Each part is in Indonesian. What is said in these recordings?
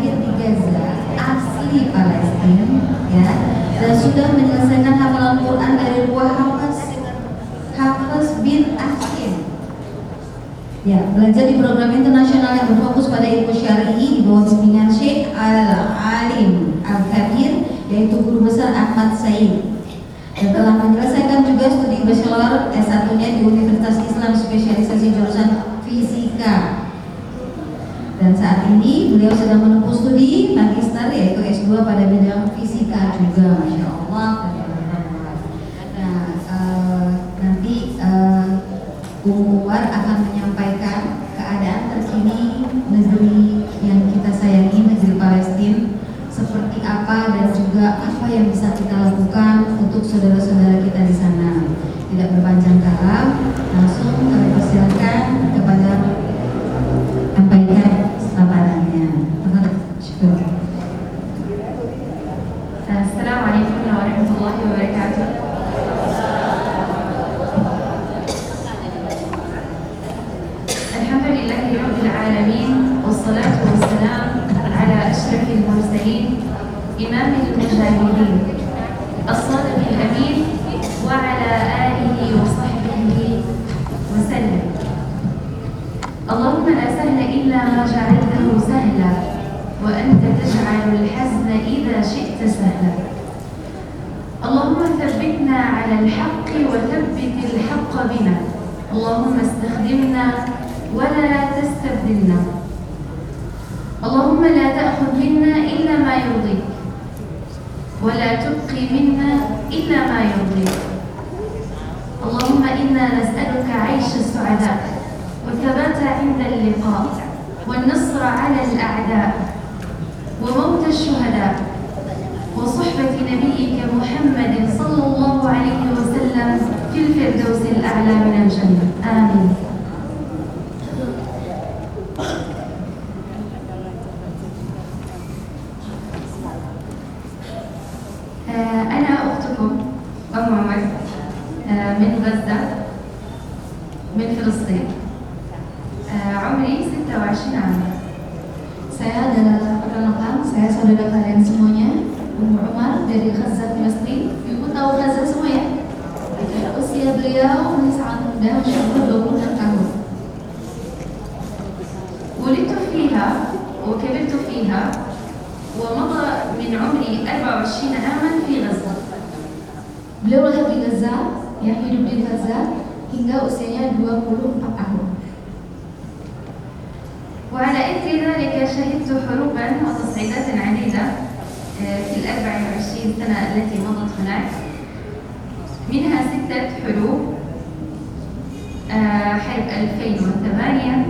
lahir di Gaza, asli Palestina, ya, dan sudah menyelesaikan hafalan Quran dari buah Hafiz bin Asim. Ya, belajar di program internasional yang berfokus pada ilmu syar'i di bawah bimbingan Syekh Al-Alim Al-Kabir, yaitu guru besar Ahmad Said. Dan telah menyelesaikan juga studi bachelor S1-nya di Universitas Islam spesialisasi jurusan fisika. Dan saat ini beliau sedang menempuh studi magister yaitu S2 pada bidang fisika juga, Masya Allah. Nah, nanti Umar akan menyampaikan keadaan terkini negeri yang kita sayangi, negeri Palestina, seperti apa dan juga apa yang bisa kita lakukan untuk saudara-saudara kita di sana. Tidak berpanjang kata, langsung kami persilakan kepada sampaikan paparannya. Syukur. Assalamualaikum warahmatullahi wabarakatuh. Alhamdulillahi rabbil alamin, wassalatu wassalam ala asyrafil mursalin, imamil mujahidin, as-sadiqil amin, wa ala alihi wa sahbihi wa sallam. Allahumma la sahla illa ma ja'altahu sahla, wa anta taj'alul hazna idha syi'ta sahla. Allahumma thabbitna 'ala al-haqqi wa thabbit al-haqqa bina. Allahumma istakhdimna wa la tastabdilna. Allahumma la ta'khudh minna illa ma yurdik, wa la tubqi minna illa ma yurdik. Allahumma inna nas'aluka 'aysha as-su'ada والثبات عند اللقاء والنصر على الأعداء وموت الشهداء وصحبة نبيك محمد صلى الله عليه وسلم في الفردوس الأعلى من الجنة آمين. أنا أختكم أم عمر من غزة من فلسطين. Umri 26 tahun. Saya adalah perkenalkan, saya saudara kalian semuanya, Umar dari Gaza, Palestina. Ibu tahu Gaza semua ya? Usia beliau masih sangat muda, Masya Allah, 26 tahun. ولدت فيها وكبرت فيها ومضى من عمري 24 عاما في غزة. Beliau lahir di Gaza, yang hidup di Gaza hingga usianya 24 tahun. وعلى إثر ذلك شهدت حروبا وتصعيدات عديدة في 24 سنة التي مضت هناك، منها 6 حروب: حرب 2008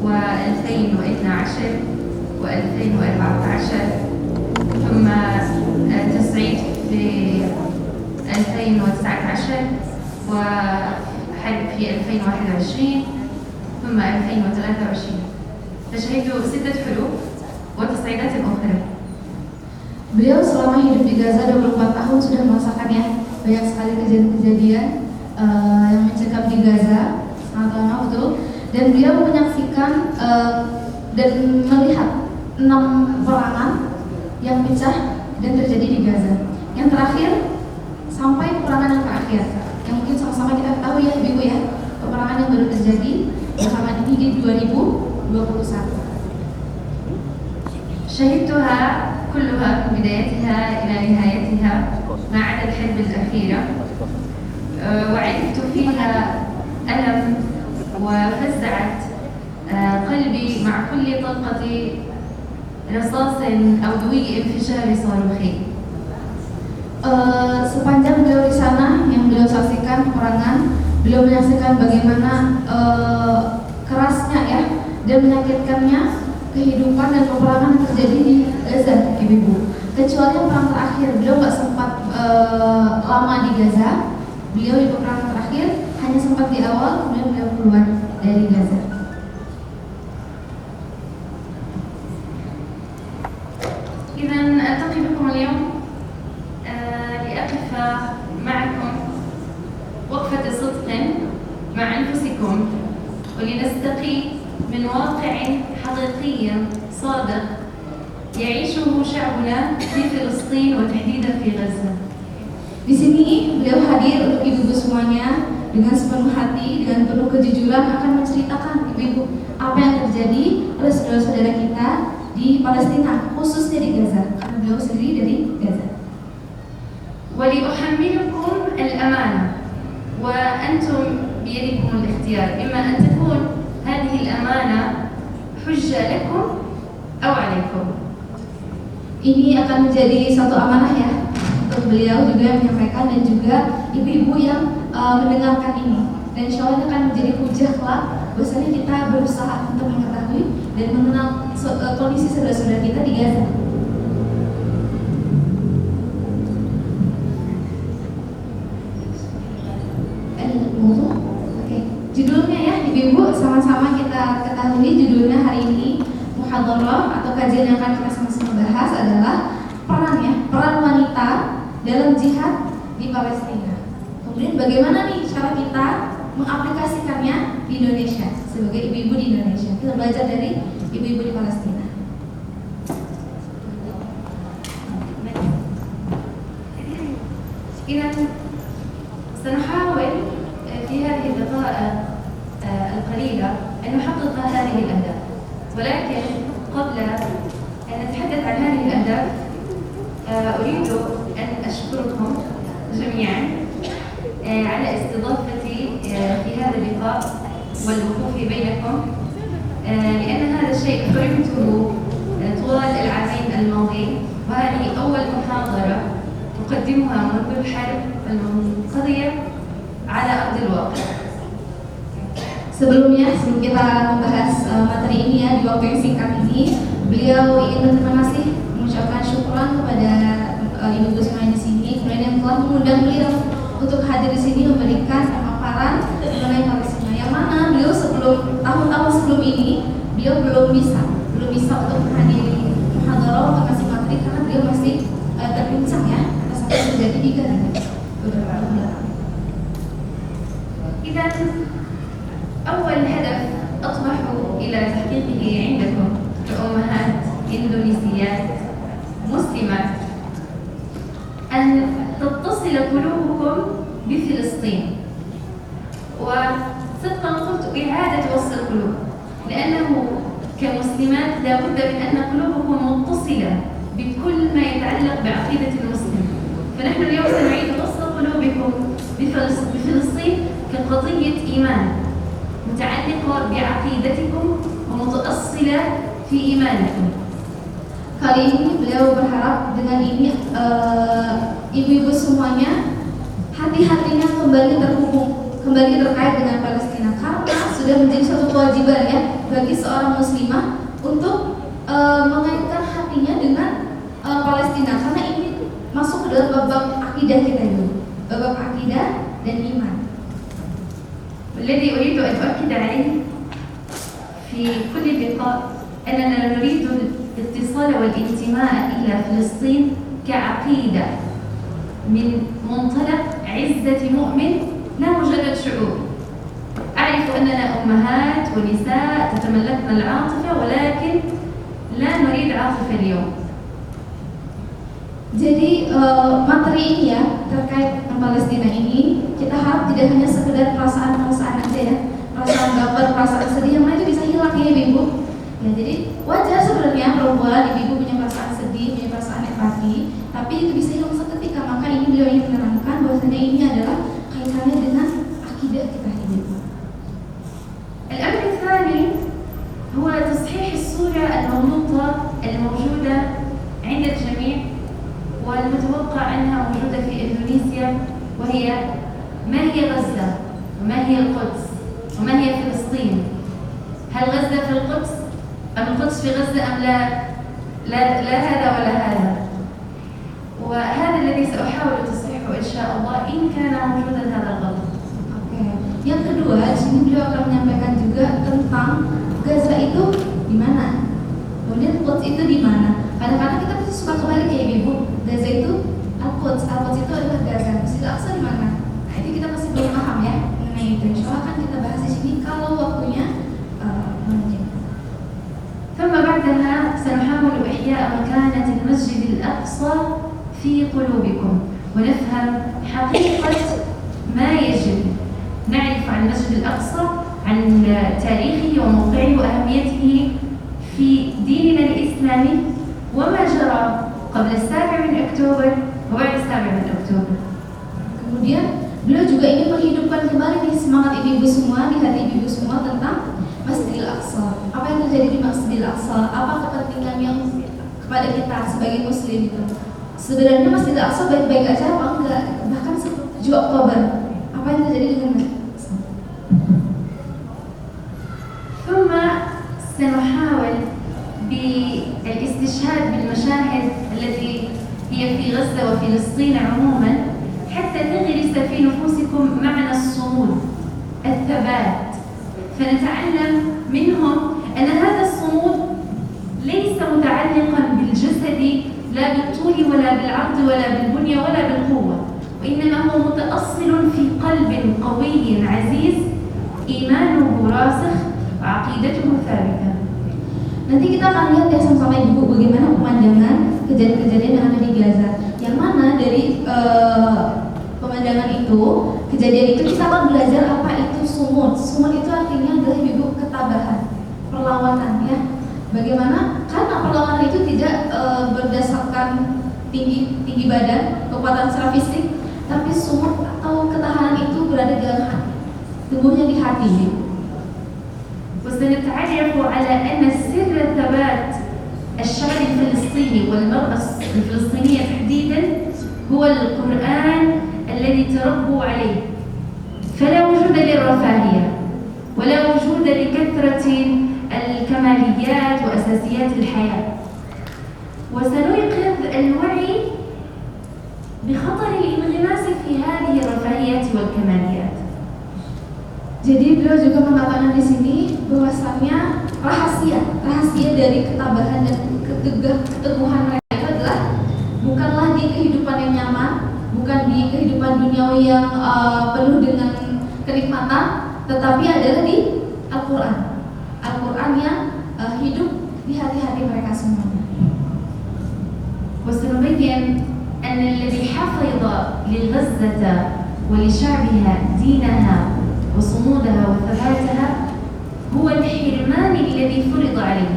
و2012 و2014، ثم تصعيد في 2019 وحرب في 2021 ثم 2023. فشهدت 6 حروب وتصعيدات أخرى. Beliau selama hidup di Gaza 24 tahun sudah merasakan ya banyak sekali kejadian-kejadian yang mencekam di Gaza, sangat lama betul. Dan beliau menyaksikan dan melihat 6 peperangan yang pecah dan terjadi di Gaza. Yang terakhir sampai peperangan yang terakhir yang mungkin sama-sama kita tahu ya Ibu ya, peperangan yang baru terjadi bersama ini di 2021. شهدتها كلها من بدايتها إلى نهايتها ما عدا الحرب الأخيرة، وعرفت فيها ألم وفزعت قلبي مع كل طلقة رصاص أو دوي انفجار صاروخي. Sepanjang beliau di sana yang beliau saksikan peperangan, beliau menyaksikan bagaimana kerasnya ya dan menyakitkannya kehidupan dan peperangan yang terjadi di Gaza, Ibu. Kecuali yang perang terakhir, beliau nggak sempat lama di Gaza. Beliau di peperangan terakhir hanya sempat di awal, kemudian beliau keluar dari Gaza. إذا ألتقي بكم اليوم لأقف معكم وقفة صدق مع أنفسكم ولنستقي من واقع حقيقي صادق يعيشه شعبنا في فلسطين وتحديدا في غزة. Di sini beliau hadir untuk ibu-ibu semuanya dengan sepenuh hati, dengan penuh kejujuran akan menceritakan ibu-ibu apa yang terjadi oleh saudara-saudara kita di Palestina, khususnya di Gaza, karena beliau sendiri dari Gaza. ولأحملكم الأمانة وأنتم بيدكم الاختيار، إما أن تكون هذه الأمانة حجة لكم أو عليكم. Ini akan menjadi satu amanah ya untuk beliau juga yang menyampaikan dan juga ibu-ibu yang mendengarkan ini. Dan insya Allah ini akan menjadi hujah kelak bahwasanya kita berusaha untuk mengetahui dan mengenal kondisi saudara-saudara kita di Gaza. Oke, judulnya ya ibu-ibu sama-sama kita ketahui judulnya hari ini muhadharah atau kajian yang akan kita sama-sama bahas adalah peran wanita dalam jihad di Palestina. Kemudian bagaimana nih cara kita mengaplikasikannya di Indonesia sebagai ibu-ibu di Indonesia. Kita belajar dari ibu-ibu di Palestina. إذا سنحاول في هذه الدقائق القليلة أن نحقق هذه الأهداف، ولكن قبل أن نتحدث عن هذه الأهداف أريد أن أشكركم جميعا على استضافتي في هذا اللقاء والوقوف بينكم، لأن هذا الشيء حرمته طوال العامين الماضين، وهذه أول محاضرة أقدمها منذ الحرب المنقضية على أرض الواقع. Sebelum kita membahas materi ini ya di waktu yang singkat ini, beliau ingin berterima kasih, mengucapkan syukuran kepada ibu-ibu semuanya di sini, kemudian yang telah mengundang beliau untuk hadir di sini memberikan pemaparan mengenai Palestina. Yang mana beliau tahun-tahun sebelum ini beliau belum bisa untuk menghadiri muhadharah untuk kasih materi karena beliau masih terguncang ya atas apa yang terjadi di Gaza beberapa tahun belakang. إذا أول هدف أطمح إلى تحقيقه عندكم كأمهات إندونيسيات مسلمات أن تتصل قلوبكم بفلسطين، وصدقا قلت إعادة وصل القلوب، لأنه كمسلمات لا بد من أن قلوبكم متصلة بكل ما يتعلق بعقيدة المسلم. فنحن اليوم سنعيد وصل قلوبكم بفلسطين كقضية إيمان متعلقة بعقيدتكم ومتأصلة في إيمانكم. Kali ini beliau berharap dengan ini ibu-ibu semuanya hati-hatinya kembali terkait dengan Palestina karena sudah menjadi suatu kewajiban ya bagi seorang muslimah untuk mengaitkan hatinya dengan Palestina karena ini masuk ke dalam bab akidah kita dulu, bab akidah dan iman. والذي أريد أن أؤكد عليه في كل لقاء أننا نريد الاتصال والانتماء إلى فلسطين كعقيدة من منطلق عزة مؤمن لا مجرد شعور. أعرف أننا أمهات ونساء تتملكن العاطفة ولكن لا نريد عاطفة اليوم. Jadi materi ini ya terkait Palestina ini kita harap tidak hanya sekedar perasaan aja ya, perasaan baper, perasaan sedih yang mana itu bisa hilang ya ibu. Ya jadi wajar sebenarnya perempuan ibu punya perasaan sedih, punya perasaan empati, tapi itu bisa hilang seketika. Maka ini beliau ingin menerangkan bahwasanya ini adalah kaitannya dengan akidah kita ibu. الأمر الثاني هو تصحيح الصورة المغلوطة الموجودة عند الجميع والمتوقع أنها موجودة في إندونيسيا، وهي ما هي غزة وما هي القدس وما هي فلسطين. هل غزة في القدس أم القدس في غزة أم لا هذا ولا هذا. وهذا الذي سأحاول تصحيحه إن شاء الله إن كان موجودا هذا الغلط. Yang kedua, di sini beliau akan menyampaikan juga tentang Gaza itu di mana, kemudian Quds itu di mana. Kadang-kadang kita pasti suka kembali kayak ibu, Gaza itu Al-Quds itu adalah Gaza, Masjid Al-Aqsa di mana. Nah itu kita masih belum paham ya mengenai itu. Insya Allah akan kita bahas di sini kalau waktunya menunjukkan. ثم بعدها سنحاول إحياء مكانة المسجد الأقصى في قلوبكم ونفهم حقيقة ما يجب نعرف عن المسجد الأقصى، عن تاريخه وموقعه وأهميته في ديننا الإسلامي وما جرى قبل 7 أكتوبر وبعد 7 أكتوبر. Kemudian beliau juga ingin menghidupkan kembali nih semangat ibu-ibu semua, di hati ibu-ibu semua tentang Masjidil Aqsa. Apa yang terjadi di Masjidil Aqsa? Apa kepentingan yang kepada kita sebagai muslim itu? Sebenarnya Masjidil Aqsa baik-baik aja apa enggak? Bahkan 7 Oktober, apa yang terjadi dengan Masjidil Aqsa? ثم سنحاول بالاستشهاد بالمشاهد التي هي في غزة وفلسطين عموما حتى تغرس في نفوسكم معنى الصمود، الثبات، فنتعلم منهم أن هذا الصمود ليس متعلقا بالجسد لا بالطول ولا بالعرض ولا بالبنية ولا بالقوة، وإنما هو متأصل في قلب قوي عزيز إيمانه راسخ وعقيدته ثابتة. Nanti kita akan lihat ya sama-sama ibu bagaimana pemandangan kejadian-kejadian yang ada di Gaza. Yang mana dari pemandangan itu, kejadian itu kita akan belajar apa itu sumud. Sumud itu artinya adalah ibu ketabahan, perlawanan ya. Bagaimana? Karena perlawanan itu tidak berdasarkan tinggi badan, kekuatan secara fisik, tapi sumud atau ketahanan itu berada di dalam hati, tumbuhnya di hati. وسنتعرف على أن سر ثبات الشعب الفلسطيني والمرأة الفلسطينية تحديدا هو القرآن الذي تربوا عليه، فلا وجود للرفاهية ولا وجود لكثرة الكماليات وأساسيات الحياة. وسنيقظ الوعي بخطر الانغماس في هذه الرفاهيات والكماليات. Jadi beliau juga mengatakan di sini bahwasannya rahasia dari ketabahan dan keteguhan mereka adalah bukanlah di kehidupan yang nyaman, bukan di kehidupan duniawi yang penuh dengan kenikmatan, tetapi adalah di Al-Quran. Al-Quran yang hidup di hati-hati mereka semuanya. وسنبين أن الذي حفظ لغزة ولشعبها دينها وصمودها وثباتها هو الحرمان الذي فرض عليه.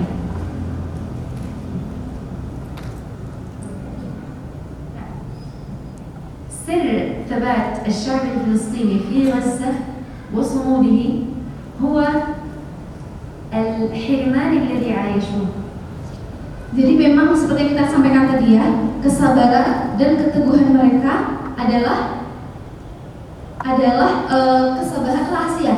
سر ثبات الشعب الفلسطيني في غزة وصموده هو الحرمان الذي عايشوه. Jadi memang seperti yang kita sampaikan tadi ya, kesabaran dan keteguhan mereka adalah kesabaran rahasia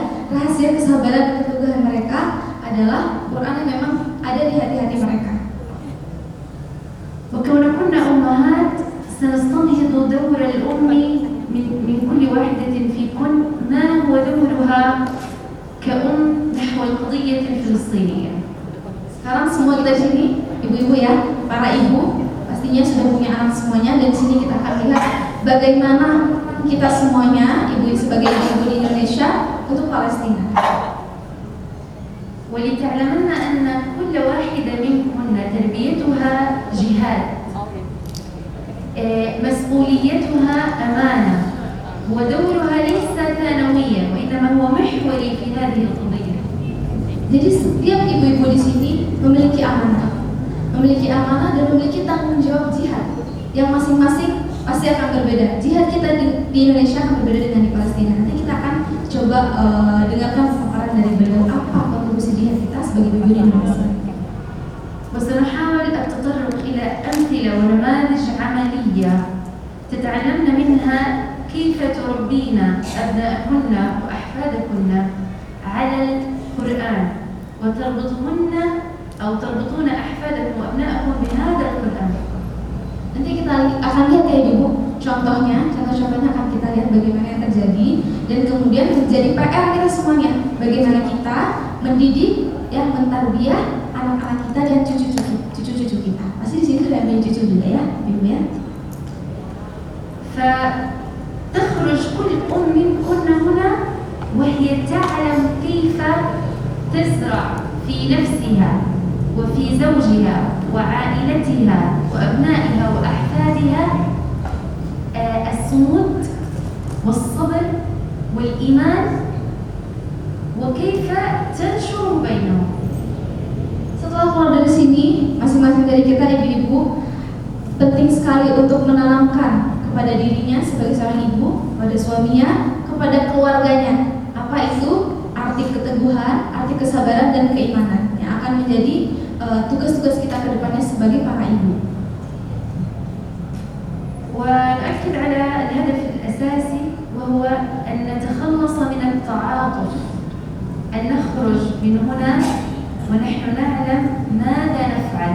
kesabaran dan keteguhan mereka adalah Quran yang memang ada di hati-hati mereka. وكون كنا أمهات سنستنهض دور الأم من كل واحدة فيكن ما هو دورها كأم نحو القضية الفلسطينية. Sekarang semua kita di sini, ibu-ibu ya, para ibu pastinya sudah punya anak semuanya, dan di sini kita akan lihat bagaimana kita semuanya, ibu sebagai ibu di Indonesia untuk Palestina. ولتعلمن أن كل واحدة منكن تربيتها جهاد، مسؤوليتها أمانة، ودورها ليس ثانويا وإنما هو محوري في هذه القضية. Jadi setiap ibu-ibu di sini memiliki amanah dan memiliki tanggung jawab jihad yang masing-masing pasti akan berbeda. Jihad kita di Indonesia akan berbeda dengan di Palestina. Nanti kita akan coba dengarkan paparan dari beliau apa kontribusi jihad kita sebagai ibu di Indonesia. وسنحاول التطرق إلى أمثلة ونماذج عملية تتعلمن منها كيف تربين أبناءكن وأحفادكن على القرآن وتربطهن أو تربطون أحفادكم وأبناءكم بهذا القرآن. Nanti kita akan lihat ya ibu, contohnya akan kita lihat bagaimana yang terjadi, dan kemudian menjadi PR kita semuanya, bagaimana kita mendidik, yang mentarbiyah anak-anak kita dan cucu-cucu kita. Pasti di sini sudah punya cucu juga ya, ibu ya. فتخرج كل أم منكن هنا وهي تعلم كيف تزرع في نفسها وفي زوجها وعائلتها وأبنائها وأحفادها الصمود والصبر والإيمان وكيف تنشر بينهم. Setelah keluar dari sini, masing-masing dari kita ibu-ibu penting sekali untuk menanamkan kepada dirinya sebagai seorang ibu, kepada suaminya, kepada keluarganya. Apa itu arti keteguhan, arti kesabaran dan keimanan yang akan menjadi tugas-tugas kita ke depannya sebagai para ibu. ونؤكد على الهدف الأساسي وهو أن نتخلص من التعاطف، أن نخرج من هنا ونحن نعلم ماذا نفعل،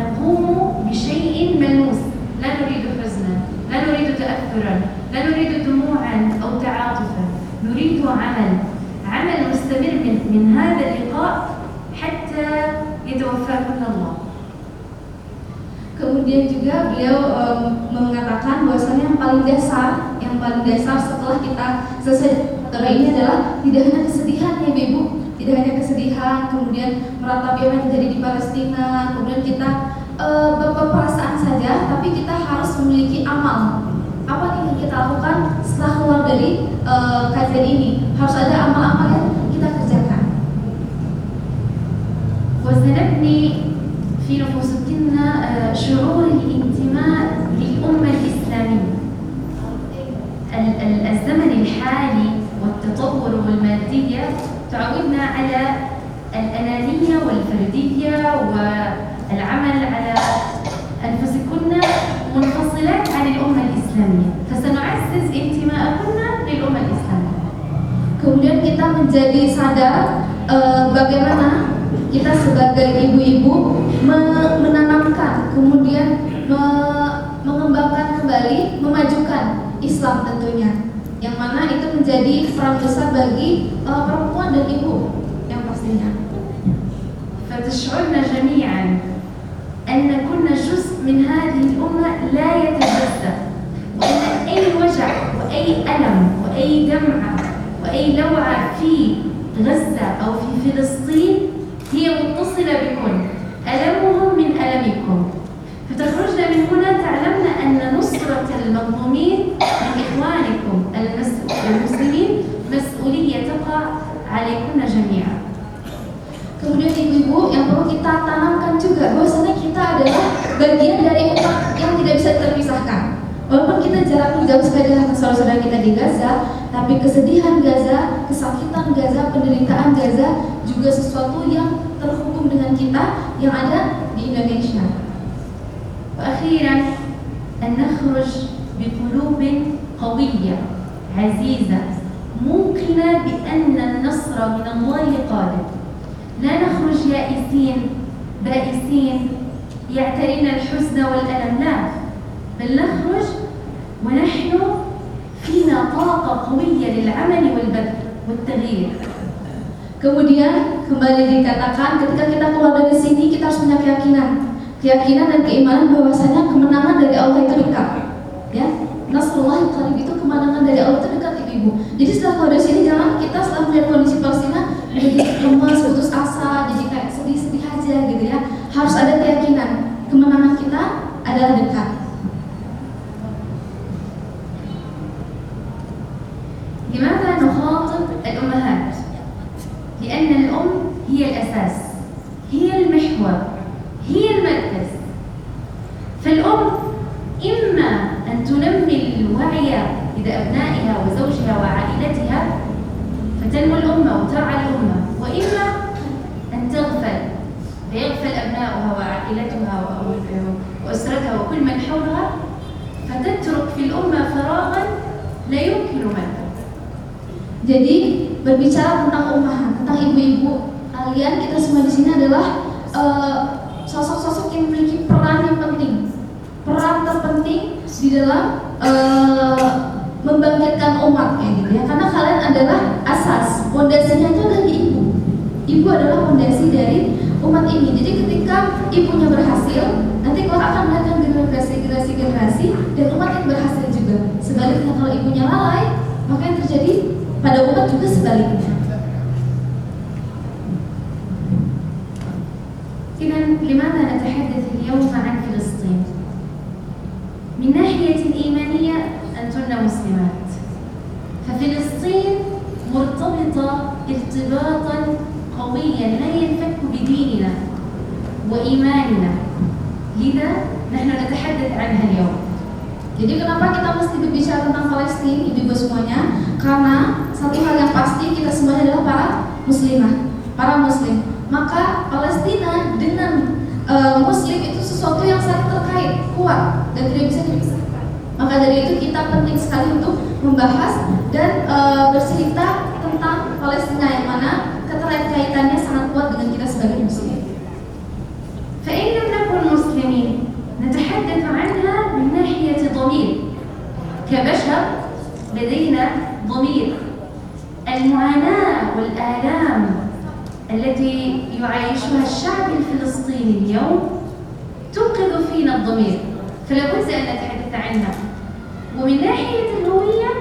نقوم بشيء ملموس، لا نريد حزنا، لا نريد تأثرا، لا نريد دموعا أو تعاطفا، نريد عمل مستمر من هذا اللقاء حتى يتوفاكم الله. Kemudian juga beliau mengatakan bahwasanya yang paling dasar setelah kita selesai materi ini adalah tidak hanya kesedihan ya ibu, tidak hanya kesedihan, kemudian meratapi apa yang terjadi di Palestina, kemudian kita perasaan saja, tapi kita harus memiliki amal. Apa yang kita lakukan setelah keluar dari kajian ini? Harus ada amal-amal yang kita kerjakan. وسنبني في نفوسنا شعور الانتماء للأمة الإسلامية. الزمن الحالي والتطور والمادية تعودنا على الأنانية والفردية والعمل على أنفسكن منفصلات عن الأمة الإسلامية، فسنعزز انتماءكن للأمة الإسلامية. Kemudian kita menjadi sadar bagaimana kita sebagai ibu-ibu menanamkan, kemudian mengembangkan kembali, memajukan Islam tentunya, yang mana itu menjadi peran besar bagi perempuan dan ibu yang pastinya. فتشعرنا جميعا أن كنا جزء من هذه الأمة لا يتجزأ، وأن أي وجع وأي ألم وأي دمعة وأي لوعة في غزة أو في فلسطين هي متصلة بكم، ألمهم من ألمكم، فتخرجنا من هنا تعلمنا أن نصرة المظلومين من إخوانكم المسلمين مسؤولية تقع عليكن جميعا. Kemudian ibu-ibu yang perlu kita tanamkan juga bahwasanya kita adalah bagian dari umat yang tidak bisa terpisahkan. Walaupun kita jaraknya jauh sekali dengan saudara-saudara kita di Gaza, tapi kesedihan Gaza, kesakitan Gaza, penderitaan Gaza juga sesuatu yang terhubung dengan kita yang ada di Indonesia. وأخيرا أن نخرج بقلوب قوية عزيزة موقنة بأن النصر من الله قادم. لا نخرج يائسين بائسين يعترينا الحزن والألم، لا، بل نخرج ونحن فينا طاقة قوية للعمل والبذل والتغيير. Kemudian kembali dikatakan ketika kita keluar dari sini kita harus punya keyakinan dan keimanan bahwasanya kemenangan dari Allah itu dekat. Ya, Nasrullah qarib itu kemenangan dari Allah itu dekat ibu. Jadi setelah keluar dari sini jangan kita setelah melihat kondisi Palestina jadi lemas, putus asa, jadi kayak sedih-sedih aja gitu ya. Harus ada keyakinan kemenangan kita adalah dekat. لماذا نخاطب الأمهات؟ لأن الأم هي الأساس، هي المحور، هي المركز. فالأم إما أن تنمي الوعي لدى أبنائها وزوجها وعائلتها فتنمو الأمة وترعى الأمة، وإما أن تغفل فيغفل أبنائها وعائلتها وأسرتها وكل من حولها فتترك في الأمة فراغا لا يمكن ملكه. Jadi berbicara tentang ummahat, tentang ibu-ibu, kalian kita semua di sini adalah sosok-sosok yang memiliki peran yang penting, peran terpenting di dalam membangkitkan umat kayak gitu ya. Karena kalian adalah asas, fondasinya itu adalah di ibu. Ibu adalah fondasi dari umat ini. Jadi ketika ibunya berhasil, nanti kalau akan melahirkan generasi dan umat yang berhasil juga. Sebaliknya kalau ibunya lalai, maka yang terjadi pada umat juga sebaliknya. إذن لماذا نتحدث اليوم عن فلسطين؟ من ناحية الإيمانية أنتن مسلمات، ففلسطين مرتبطة ارتباطا قويا لا ينفك بديننا وإيماننا، لذا نحن نتحدث عنها اليوم. Jadi kenapa kita mesti berbicara tentang Palestina, ibu-ibu semuanya? Karena satu hal yang pasti, kita semuanya adalah para muslimah, para muslim. Maka Palestina dengan muslim itu sesuatu yang sangat terkait, kuat, dan tidak bisa dipisahkan. Maka dari itu kita penting sekali untuk membahas dan bercerita tentang Palestina, yang mana keterkaitannya sangat kuat dengan kita sebagai muslim. فإن لم نكن مسلمين نتحدث عنها من ناحية ضمير، كبشر لدينا ضمير. المعاناة والآلام التي يعيشها الشعب الفلسطيني اليوم توقظ فينا الضمير، فلا بد أن نتحدث عنها. ومن ناحية الهوية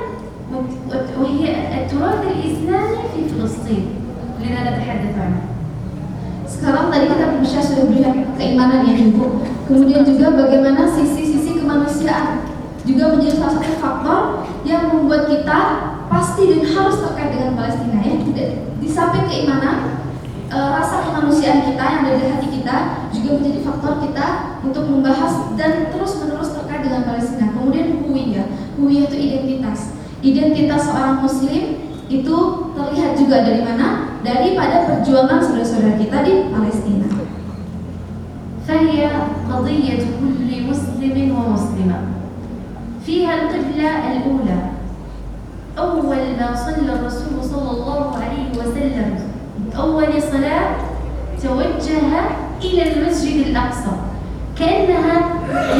وهي التراث الإسلامي في فلسطين، لذا نتحدث عنها. Sekarang tadi kita berbicara sudah berikan keimanan ya Ibu. Kemudian juga bagaimana sisi-sisi kemanusiaan juga menjadi salah satu faktor yang membuat kita pasti dan harus terkait dengan Palestina ya. Di samping keimanan, rasa kemanusiaan kita yang ada di hati kita juga menjadi faktor kita untuk membahas dan terus-menerus terkait dengan Palestina. Kemudian huwiyah itu identitas. Identitas seorang muslim itu terlihat juga dari mana? Daripada perjuangan saudara-saudara kita di Palestina. فهي قضية كل مسلم ومسلمة. فيها القبلة الأولى. أول ما صلى الرسول صلى الله عليه وسلم أول صلاة توجه إلى المسجد الأقصى كأنها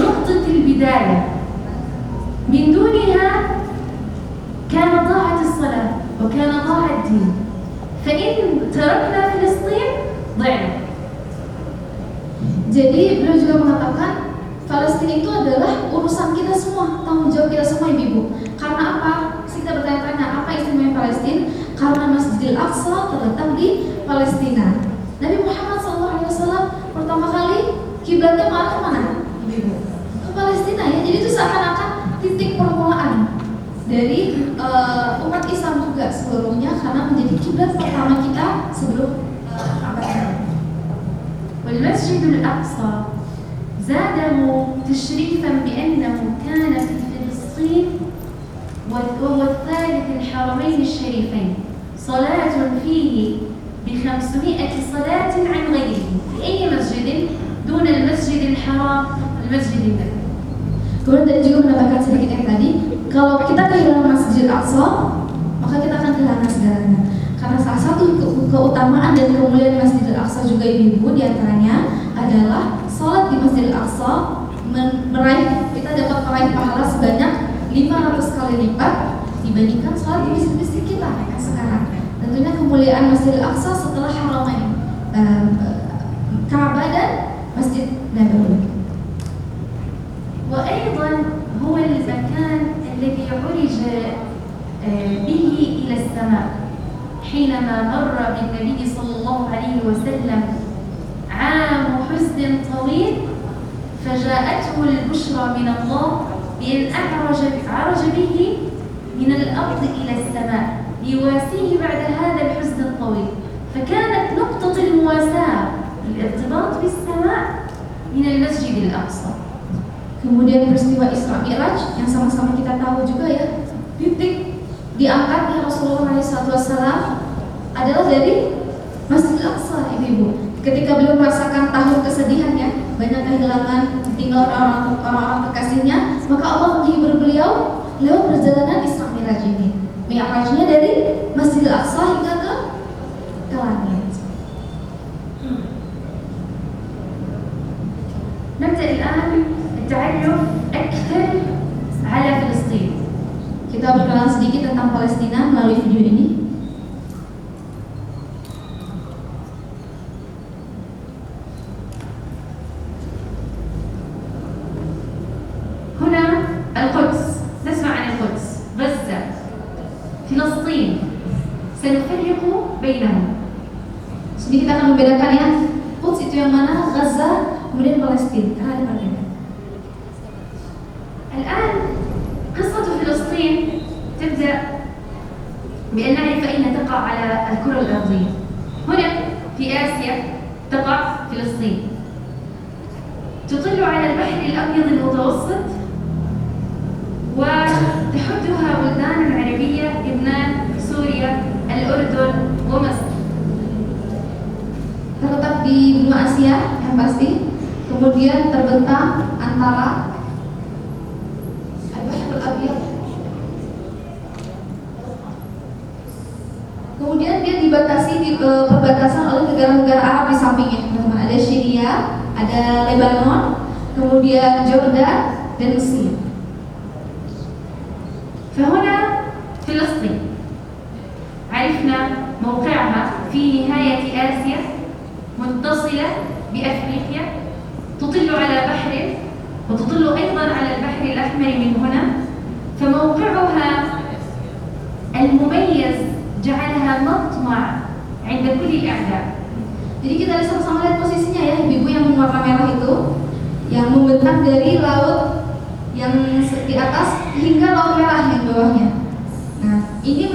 نقطة البداية. من دونها كان ضاعت الصلاة وكان ضاع الدين. فإن تركنا فلسطين ضعنا. Jadi beliau juga mengatakan Palestina itu adalah urusan kita semua, tanggung jawab kita semua ibu. Karena apa? Kita bertanya-tanya apa istimewa Palestina? Karena Masjidil Aqsa terletak di Palestina. Nabi Muhammad SAW pertama kali kiblatnya mengarah kemana? Ibu, ke Palestina ya. Jadi itu seakan-akan titik permulaan dari umat Islam juga seluruhnya, karena menjadi kiblat pertama kita sebelum abad. والمسجد الأقصى زاده تشريفا بأنه كان في فلسطين وهو الثالث الحرمين الشريفين، صلاة فيه ب500 صلاة عن غيره في أي مسجد دون المسجد الحرام المسجد النبوي. Kemudian tadi juga menambahkan sedikit yang tadi, kalau kita kehilangan Masjid Al-Aqsa, maka kita akan kehilangan segalanya. Karena salah satu keutamaan dan kemuliaan Masjid Al-Aqsa juga ibu-ibu diantaranya adalah sholat di Masjid Al-Aqsa kita dapat meraih pahala sebanyak 500 kali lipat dibandingkan sholat di masjid-masjid kita yang sekarang. Tentunya kemuliaan Masjid Al-Aqsa setelah Haramain, Ka'bah dan Masjid Nabawi. وأيضا هو المكان الذي عرج به إلى السماء حينما مر بالنبي صلى الله عليه وسلم عام حزن طويل، فجاءته البشرى من الله بأن عرج به من الأرض إلى السماء ليواسيه بعد هذا الحزن الطويل. فكانت نقطة المواساة الارتباط بالسماء من المسجد الأقصى. Kemudian peristiwa Isra Mi'raj yang sama-sama kita tahu juga ya, titik diangkatnya Rasulullah SAW adalah dari Masjid Al-Aqsa ibu-ibu. Ketika beliau merasakan tahun kesedihannya, banyak kehilangan, ditinggal orang-orang kekasihnya, maka Allah menghibur beliau lewat perjalanan Isra Mi'raj ini. Mi'rajnya dari Masjid Al-Aqsa hingga ke langit. نبدأ الآن التعرف أكثر على فلسطين. Kita berkenalan sedikit tentang Palestina melalui video ini. هنا القدس، نسمع عن القدس، غزة، فلسطين، سنفرق بينهم. Jadi kita akan membedakan ya, Quds itu yang mana, kemudian Palestina, karena ada perbedaan. الآن قصة فلسطين تبدأ بأن نعرف أين تقع على الكرة الأرضية. هنا في آسيا تقع فلسطين، تطل على البحر الأبيض المتوسط، وتحدها بلدان عربية: لبنان، سوريا، الأردن، ومصر. Terletak di benua Asia yang pasti, kemudian terbentang antara Al-Bahrul Abyad. Kemudian dia dibatasi di perbatasan oleh negara-negara Arab di sampingnya, teman-teman. Ada Syria, ada Lebanon, kemudian Jordan dan Mesir. فهنا فلسطين عرفنا موقعها في نهاية آسيا، متصلة بأفريقيا، تطل على بحر وتطل أيضا على البحر الأحمر من هنا، فموقعها المميز جعلها مطمع عند كل الأعداء. Jadi kita lihat sama-sama lihat posisinya ya, ibu-ibu yang warna merah itu, yang membentang dari laut yang di atas hingga laut merah yang bawahnya. Nah, ini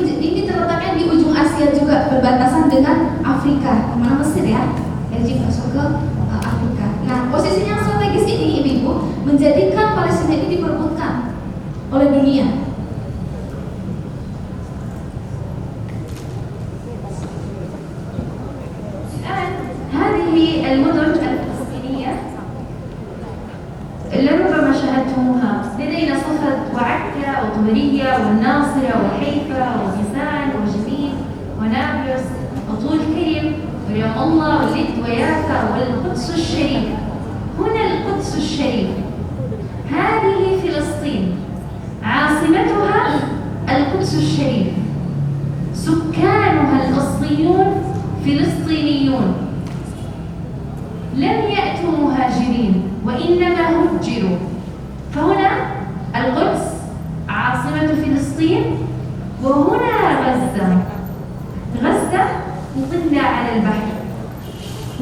terletaknya di ujung Asia juga, berbatasan dengan Afrika, kemana Mesir ya, jadi masuk ke Afrika. Nah, posisinya yang strategis ini, ibu-ibu, menjadikan Palestina ini diperebutkan oleh dunia. هذه المدن الفلسطينية لربما شاهدتموها، لدينا صفد وعكا وطبرية والناصرة وحيفا وجيزان وجنين ونابلس وطول كرم وريم الله ولد ويافا والقدس الشريف. هنا القدس الشريف، هذه فلسطين، عاصمتها القدس الشريف، سكانها الأصليون فلسطينيون، لم يأتوا مهاجرين وإنما هجروا. فهنا القدس عاصمة فلسطين، وهنا غزة. غزة مطلة على البحر،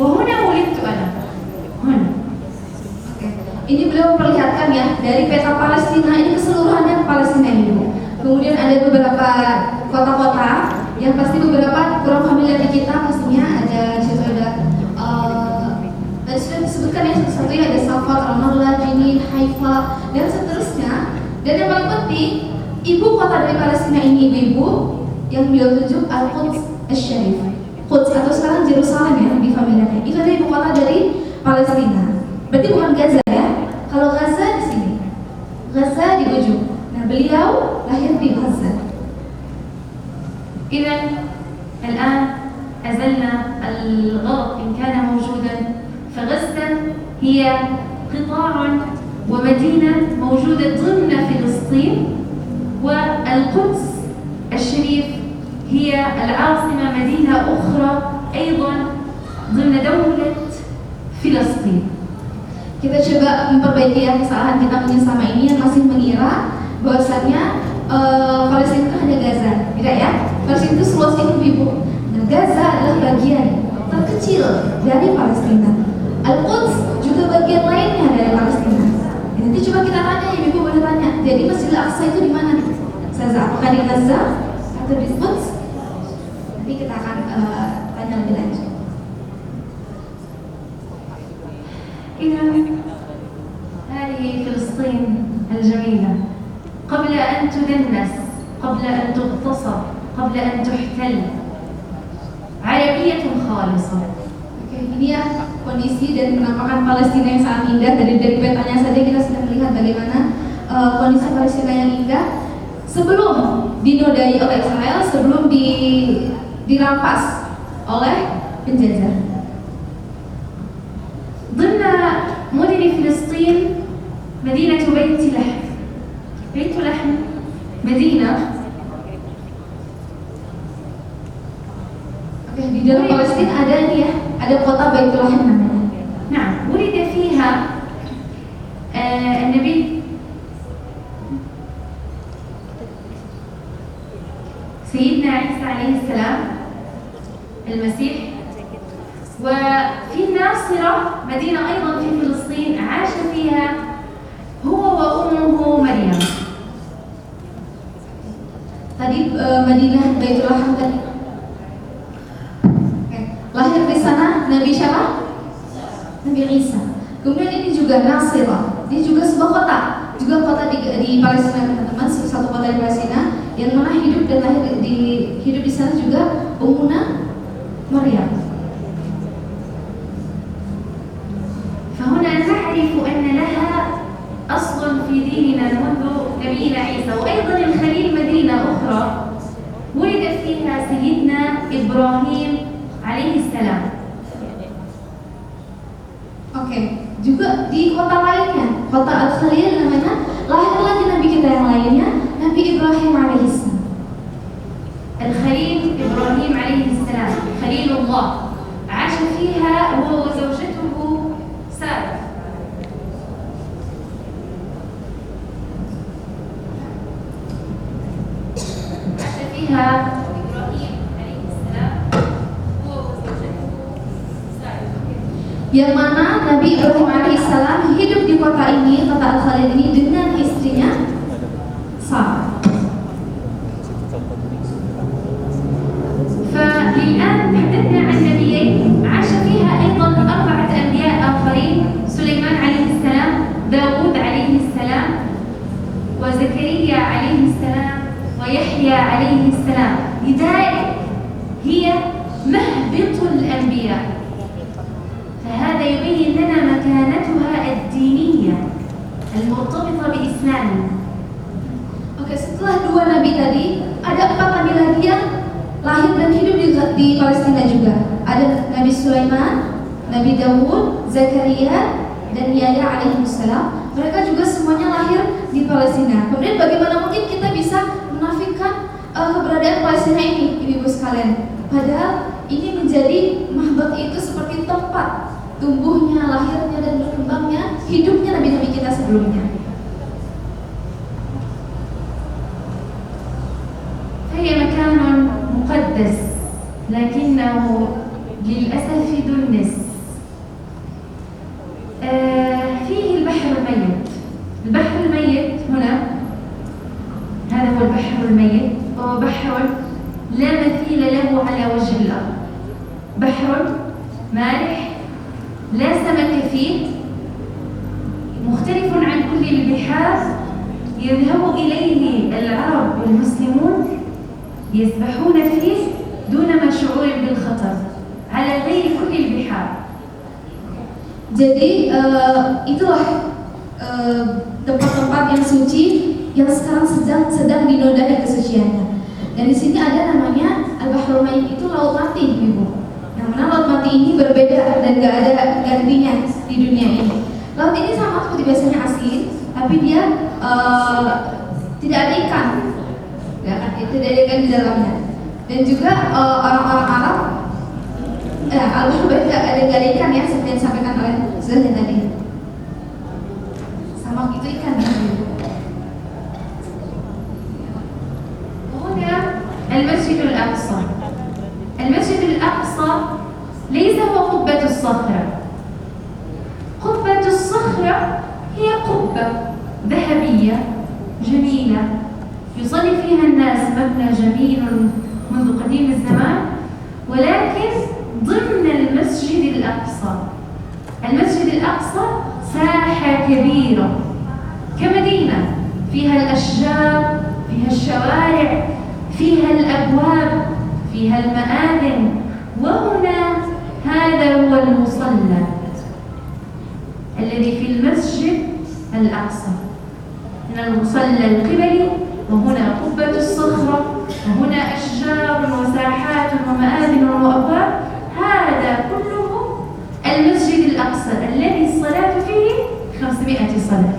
وهنا ولدت أنا هنا. Ini beliau memperlihatkan ya, dari peta Palestina ini keseluruhannya Palestina ini. Kemudian ada beberapa kota-kota yang pasti beberapa kurang familiar di kita, pastinya ada di situ ada tadi sudah disebutkan ya, satu-satunya ada Safat, Ramallah, Jenin, Haifa dan seterusnya. Dan yang paling penting, ibu kota dari Palestina ini, ibu yang beliau tuju Al-Quds Asy-Syarif. Quds atau sekarang Yerusalem ya, lebih familiarnya. Itu adalah ibu kota dari Palestina. Berarti bukan Gaza ya. Kalau Gaza di sini, Gaza di ujung. Nah, beliau lahir di Gaza. إذا الآن أزلنا الغلط إن كان موجودا، فغزة هي قطاع ومدينة موجودة ضمن فلسطين، والقدس الشريف هي العاصمة، مدينة أخرى أيضا ضمن دولة فلسطين. Kita coba memperbaiki ya kesalahan kita mungkin selama ini yang masih mengira bahwasannya Palestina itu hanya Gaza, tidak ya? Palestina itu seluas itu, ibu. Nah, Gaza adalah bagian terkecil dari Palestina. Al-Quds juga bagian lainnya dari Palestina. Nanti coba kita tanya, ibu boleh tanya. Jadi Masjidil Aqsa itu di mana? Saza, apakah di Gaza atau di Quds? Nanti kita akan tanya lebih lanjut. إذا هذه فلسطين الجميلة، قبل أن تدنس، قبل أن تغتصب، قبل أن تحتل، عربية خالصة. Oke, ini ya kondisi dan penampakan Palestina yang sangat indah. Dari petanya saja kita sudah melihat bagaimana kondisi Palestina yang indah sebelum dinodai oleh Israel, sebelum dirampas oleh penjajah. ضمن مدن فلسطين مدينة بيت لحم. بيت لحم مدينة di dalam Palestina ada ini ya, ada kota Baitul Lahim namanya. نعم، ولد فيها النبي سيدنا عيسى عليه السلام المسيح، وفي ناس ناصرة مدينة أيضا في فلسطين عاش فيها هو وأمه مريم. Tadi Madinah Baitul Laham tadi. Lahir di sana Nabi siapa? Nabi Isa. Kemudian ini juga Nasirah. Ini juga sebuah kota, juga kota di Palestina, teman-teman, satu kota di Palestina yang mana hidup di sana juga Ummuna Maryam. فهنا نعرف أن لها أصل في ديننا منذ نبينا عيسى. وأيضا الخليل مدينة أخرى ولد فيها سيدنا إبراهيم عليه السلام. Oke, juga di kota lainnya, kota Al-Khalil namanya, lahir lagi Nabi kita yang lainnya, Nabi Ibrahim alaihissalam. الخليل إبراهيم عليه السلام خليل الله عاش فيها هو وزوجته سارة. عاش فيها إبراهيم عليه السلام هو وزوجته سارة. Yang mana Nabi Ibrahim alaihissalam hidup di kota ini, kota Al-Khalil ini dengan istrinya Sarah. فالآن تحدثنا عن نبيين عاش فيها أيضا 4 أنبياء آخرين: سليمان عليه السلام، داود عليه السلام، وزكريا عليه السلام، ويحيى عليه السلام. لذلك هي مهبط الأنبياء. فهذا يبين لنا مكانتها الدينية المرتبطة بإسلامنا. Oke, setelah 2 nabi tadi, ada 4 nabi lagi yang lahir dan hidup di Palestina juga. Ada Nabi Sulaiman, Nabi Dawud, Zakaria, dan Yahya alaihissalam. Mereka juga semuanya lahir di Palestina. Kemudian bagaimana mungkin kita bisa menafikan keberadaan Palestina ini, ibu-ibu sekalian? Padahal ini menjadi mahbat itu seperti tempat tumbuhnya, lahirnya, dan berkembangnya hidupnya nabi-nabi kita sebelumnya. فهي مكان مقدس لكنه للأسف دنس. فيه البحر الميت. البحر الميت هنا هذا هو البحر الميت، وهو بحر لا مثيل له على وجه الأرض. بحر مالح لا سمك فيه، مختلف عن كل البحار يذهب إليه العرب والمسلمون يسبحون فيه دون ما شعور بالخطر على غير كل البحار. Jadi itulah tempat-tempat yang suci yang sekarang sedang dinodai kesuciannya. Dan di sini ada namanya Al-Bahrul Mayyit, itu laut mati, Ibu. Yang mana laut mati ini berbeda dan gak ada gantinya di dunia ini. Laut ini sama seperti biasanya asin, tapi dia tidak ada ikan. Tidak ada ikan di dalamnya. Dan juga orang-orang Arab Al-Bahrul Mayyit gak ada ikan ya, seperti yang disampaikan oleh Zahra tadi. Sama itu ikan ya. وهنا المسجد الأقصى. المسجد الأقصى ليس هو قبة الصخرة. قبة الصخرة هي قبة ذهبية جميلة يصلي فيها الناس، مبنى جميل منذ قديم الزمان، ولكن ضمن المسجد الأقصى. المسجد الأقصى ساحة كبيرة كمدينة، فيها الأشجار، فيها الشوارع، فيها الأبواب، فيها المآذن. وهنا هذا هو المصلى الذي في المسجد الأقصى. هنا المصلى القبلي، وهنا قبة الصخرة، وهنا أشجار وساحات ومآذن وأبواب. هذا كله المسجد الأقصى الذي الصلاة فيه 500 صلاة.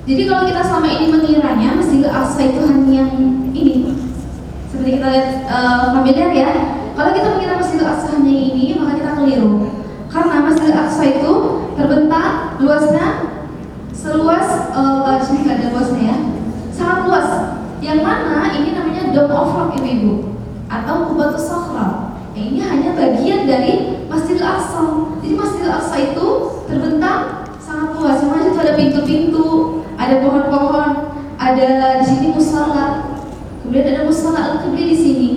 Jadi kalau kita selama ini mengiranya Masjidil Aqsa itu hanya yang ini, seperti kita lihat familiar ya. Kalau kita mengira Masjidil Aqsa hanya yang ini, maka kita keliru. Karena Masjidil Aqsa itu terbentang luasnya seluas, sini nggak ada luasnya ya, sangat luas. Yang mana ini namanya Dome of Rock, ibu-ibu, atau Qubatus Sakhra. Ini hanya bagian dari Masjidil Aqsa. Jadi Masjidil Aqsa Al-Aqsa itu terbentang sangat luas. Sama itu ada pintu-pintu, ada pohon-pohon, ada di sini musala. Kemudian ada musala Al-Qibli di sini.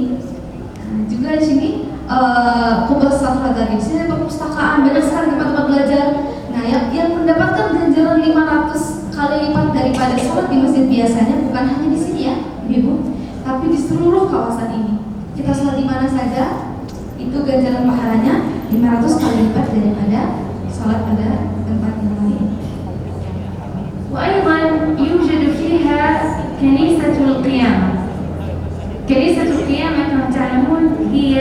Nah, juga di sini Qubah Safra tadi. Di sini ada perpustakaan, banyak sekali tempat-tempat belajar. Nah, yang mendapatkan ganjaran 500 kali lipat daripada sholat di masjid biasanya bukan hanya di sini ya, Ibu, tapi di seluruh kawasan ini. Kita sholat di mana saja, itu ganjaran pahalanya 500 kali lipat daripada sholat pada tempat yang lain. وأيضا يوجد فيها كنيسة القيامة. كنيسة القيامة كما تعلمون هي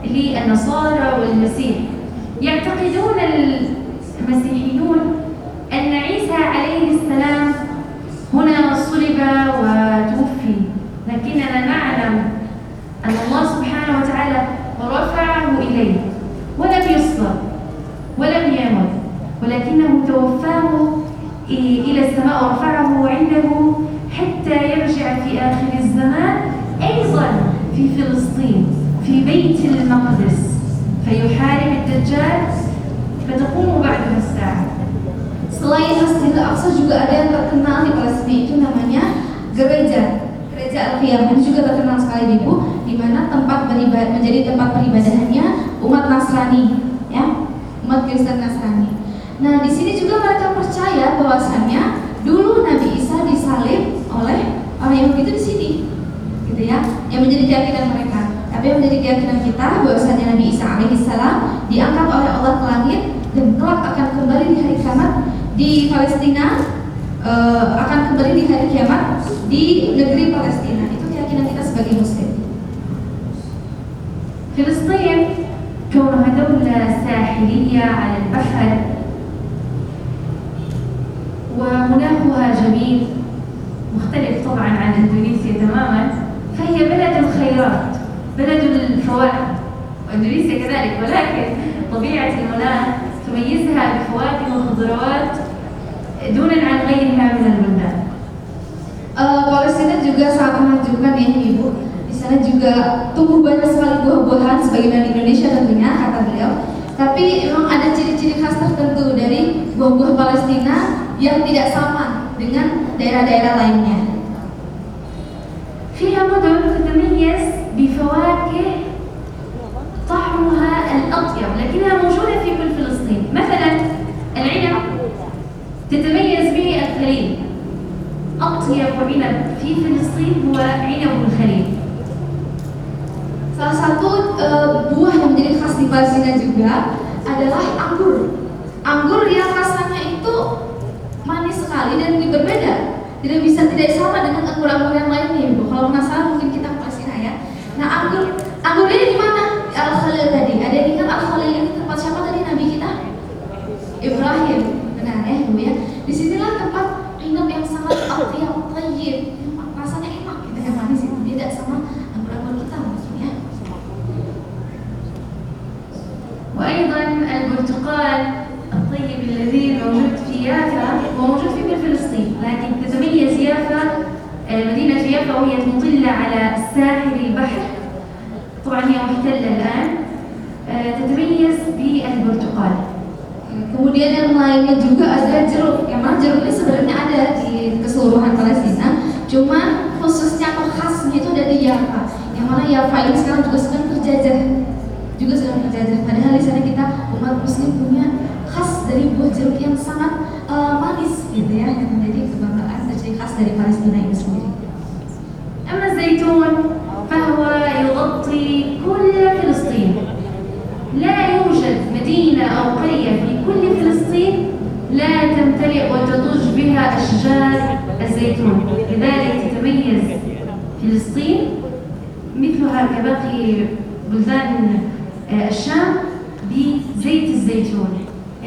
للنصارى والمسيح. يعتقدون المسيحيون أن عيسى عليه السلام هنا صلب وتوفي، لكننا نعلم أن الله سبحانه وتعالى رفعه إليه ولم يصلب ولم يمت، ولكنه توفاه إلى السماء ورفعه عنده حتى يرجع في آخر الزمان أيضا في فلسطين في بيت المقدس فيحارب الدجال فتقوم بعده الساعة. Selain Masjid Al-Aqsa juga ada yang terkenal di Palestina, itu namanya gereja Al-Qiyamah. Ini juga terkenal sekali Ibu, di mana tempat beribadah menjadi tempat peribadahannya umat Nasrani, ya, umat Kristen Nasrani. Nah, di sini juga mereka percaya bahwasannya dulu Nabi Isa disalib oleh orang Yahudi itu di sini, gitu ya, yang menjadi keyakinan mereka. Tapi yang menjadi keyakinan kita bahwasannya Nabi Isa alaihissalam diangkat oleh Allah ke langit dan kelak akan kembali di hari kiamat di Palestina, akan kembali di hari kiamat di negeri Palestina. Itu keyakinan kita sebagai Muslim. فلسطين كونها دولة ساحلية على البحر ومناخها جميل مختلف طبعا عن إندونيسيا تماما، فهي بلد الخيرات، بلد الفواكه، وإندونيسيا كذلك، ولكن طبيعة المناخ تميزها بفواكه وخضروات دونا عن غيرها من البلدان. Palestina juga sangat menakjubkan ya Ibu. Di sana juga tumbuh banyak sekali buah-buahan sebagaimana di Indonesia tentunya, kata beliau. Tapi memang ada ciri-ciri khas tertentu dari buah-buah Palestina yang tidak sama dengan daerah-daerah lainnya. فيها مدن تتميز بفواكه طعمها الأطيب لكنها موجودة في كل فلسطين. مثلا العنب تتميز به الخليل، أطيب عنب في فلسطين هو عنب الخليل. Salah satu buah yang menjadi khas di Palestina juga adalah anggur. Anggur yang rasanya itu manis sekali dan berbeda. Tidak sama dengan anggur-anggur yang lainnya, Ibu. Kalau penasaran mungkin kita ke Palestina ya. Nah, anggur ini di mana? Al-Khalil tadi. Ada yang ingat Al-Khalil ini tempat siapa tadi Nabi kita? Ibrahim. Benar ya, Ibu ya. Disinilah tempat rinab yang sangat yang tayyib, rasanya enak gitu, yang manis itu beda sama anggur-anggur kita mungkin ya. وأيضا البرتقال الطيب اللذيذ موجود في يافا وموجود في كل فلسطين، لكن تتميز يافا مدينة يافا وهي مطلة على ساحل البحر، طبعا هي محتلة الآن، تتميز بالبرتقال. Kemudian yang lainnya juga ada jeruk. Yang mana jeruk ini sebenarnya ada di keseluruhan Palestina, cuma khususnya atau khasnya itu ada di Yafa. Yang mana Yafa ini sekarang juga sedang terjajah. Padahal di sana kita umat Muslim punya khas dari buah jeruk yang sangat manis, gitu ya, yang menjadi kebanggaan dan ciri khas dari Palestina ini sendiri. أما الزيتون فهو يغطي كل فلسطين، لا يوجد مدينة أو قرية في كل فلسطين لا تمتلئ وتضج بها أشجار الزيتون، لذلك تتميز فلسطين مثلها كباقي بلدان الشام بزيت الزيتون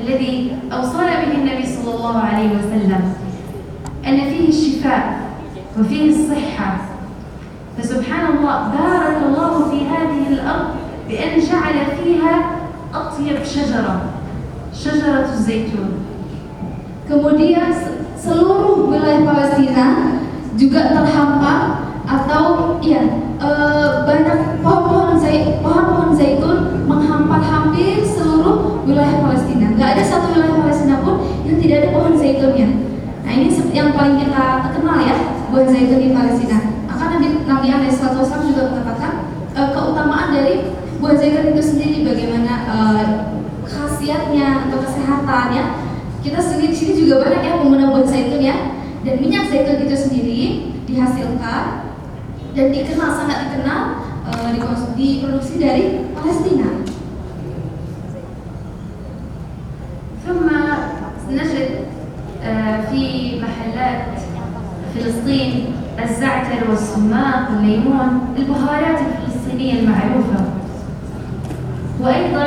الذي أوصانا به النبي صلى الله عليه وسلم أن فيه الشفاء وفيه الصحة. فسبحان الله بارك الله في هذه الأرض بأن جعل فيها أطيب شجرة الزيتون. Kemudian seluruh wilayah Palestina juga terhampar atau ya banyak pohon-pohon zaitun menghampar hampir seluruh wilayah Palestina. Nggak ada zaitun itu sendiri bagaimana khasiatnya atau kesehatannya. Kita sendiri di sini juga banyak ya pengguna buah zaitun ya. Dan minyak zaitun itu sendiri dihasilkan dan dikenal, sangat dikenal, diproduksi dari Palestina. ثم نجد في محلات فلسطين الزعتر والسماق والليمون، البهارات الفلسطينية المعروفة. وأيضا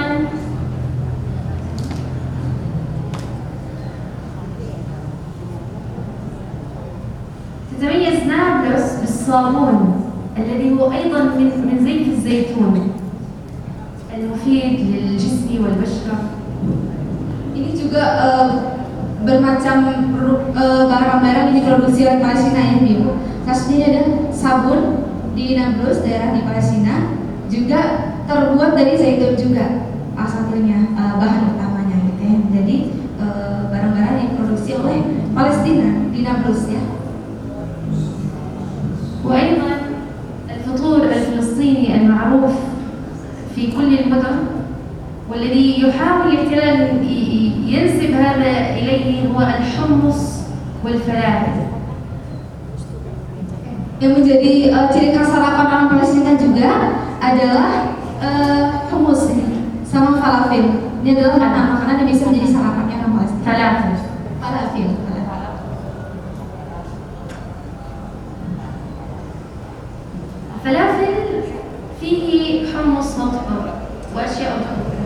تتميز نابلس بالصابون الذي هو أيضا من زيت الزيتون المفيد للجسم والبشرة. Ini juga bermacam barang-barang yang diproduksi oleh Palestina ya Ibu. Salah satunya ada sabun di Nablus, daerah di Palestina, juga terbuat dari zaitun juga asalnya, bahan utamanya gitu ya. Jadi barang-barang yang diproduksi oleh Palestina di Nablus ya. وأيضا الفطور الفلسطيني المعروف في كل المدن والذي يحاول الاحتلال ينسب هذا إليه هو الحمص والفلافل. Yang menjadi ciri khas sarapan orang Palestina juga adalah hummus sama falafel. Ini adalah makanan yang bisa menjadi sarapannya orang Palestina. Falafel. فلافل فيه حمص مطبوع وأشياء أخرى.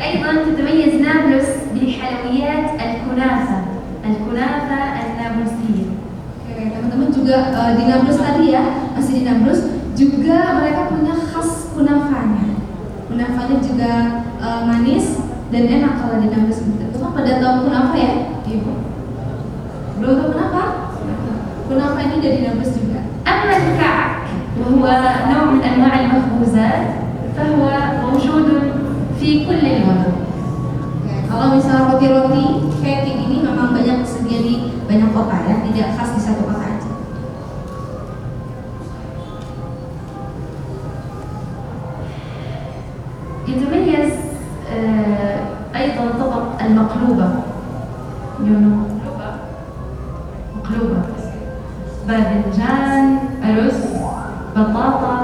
أيضا تتميز نابلس بحلويات الكنافة النابلسية. Teman-teman juga di Nablus tadi ya, masih di Nablus juga mereka punya khas kunafanya. Kunafanya juga manis dan enak kalau di Nablus. Teman pada tahu kunafa ya, Ibu? Belum tahu kunafa? Kunafa ini dari Nablus juga. أما الكعك وهو نوع من أنواع المخبوزات فهو موجود في كل المدن. Kalau misalnya roti-roti kayak ini memang banyak tersedia di banyak kota ya, tidak khas di satu kota aja. يتميز أيضا طبق المقلوبة. مقلوبة باذنجان، أرز، بطاطا.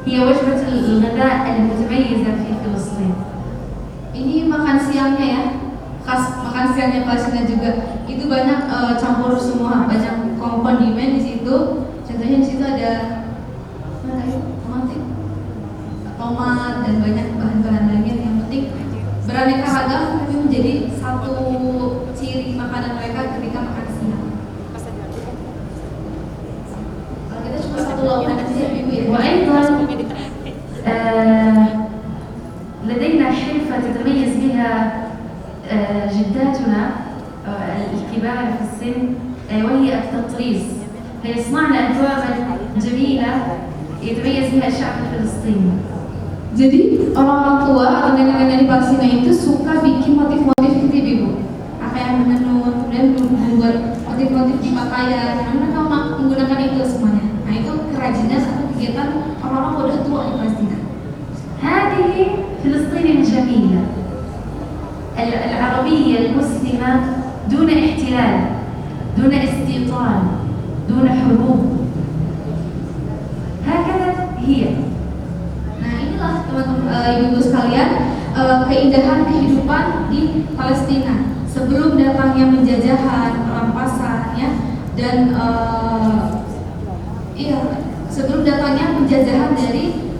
هي وجبة الغداء المتميزة في فلسطين. Ini makan siangnya ya, khas makan siangnya Palestina juga. Itu banyak campur semua, banyak kondimen di situ. Contohnya di situ ada tomat dan banyak bahan-bahan lainnya. Yang penting beraneka ragam, tapi menjadi satu ciri makanan mereka ketika makan siang. Kalau kita cuma satu lauk aja Ibu ya. وأيضا لدينا حرفة تتميز بها جداتنا الكبار في السن وهي التطريز. فيصنعن أكوابا جميلة يتميز بها الشعب الفلسطيني. Jadi orang-orang tua atau nenek-nenek di Palestina itu suka bikin motif-motif gitu Ibu. Apa yang menenun, kemudian membuat motif-motif di pakaian. Mereka menggunakan itu semuanya. Nah itu kerajinan atau kegiatan orang-orang udah tua di Palestina. هذه فلسطين الجميلة العربية المسلمة دون احتلال، دون استيطان، دون حروب. هكذا هي. Nah inilah teman-teman ibu-ibu sekalian keindahan kehidupan di Palestina sebelum datangnya penjajahan, perampasan ya, dan sebelum datangnya penjajahan dari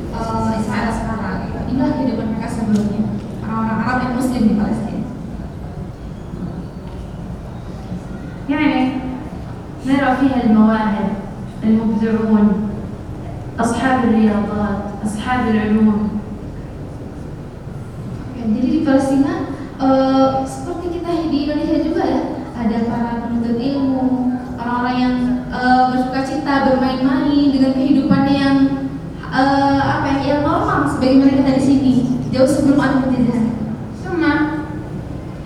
Israel sekarang. Inilah kehidupan mereka sebelumnya, orang-orang Arab yang Muslim di Palestina. يعني نرى فيها المواهب، المبدعون، أصحاب الرياضات، أصحاب العلوم. Jadi di Palestina seperti kita di Indonesia juga ya, ada para penuntut ilmu, orang-orang yang bersuka cita bermain-main dengan kehidupan yang yang normal sebagaimana kita di sini jauh sebelum ada penjajahan. ثم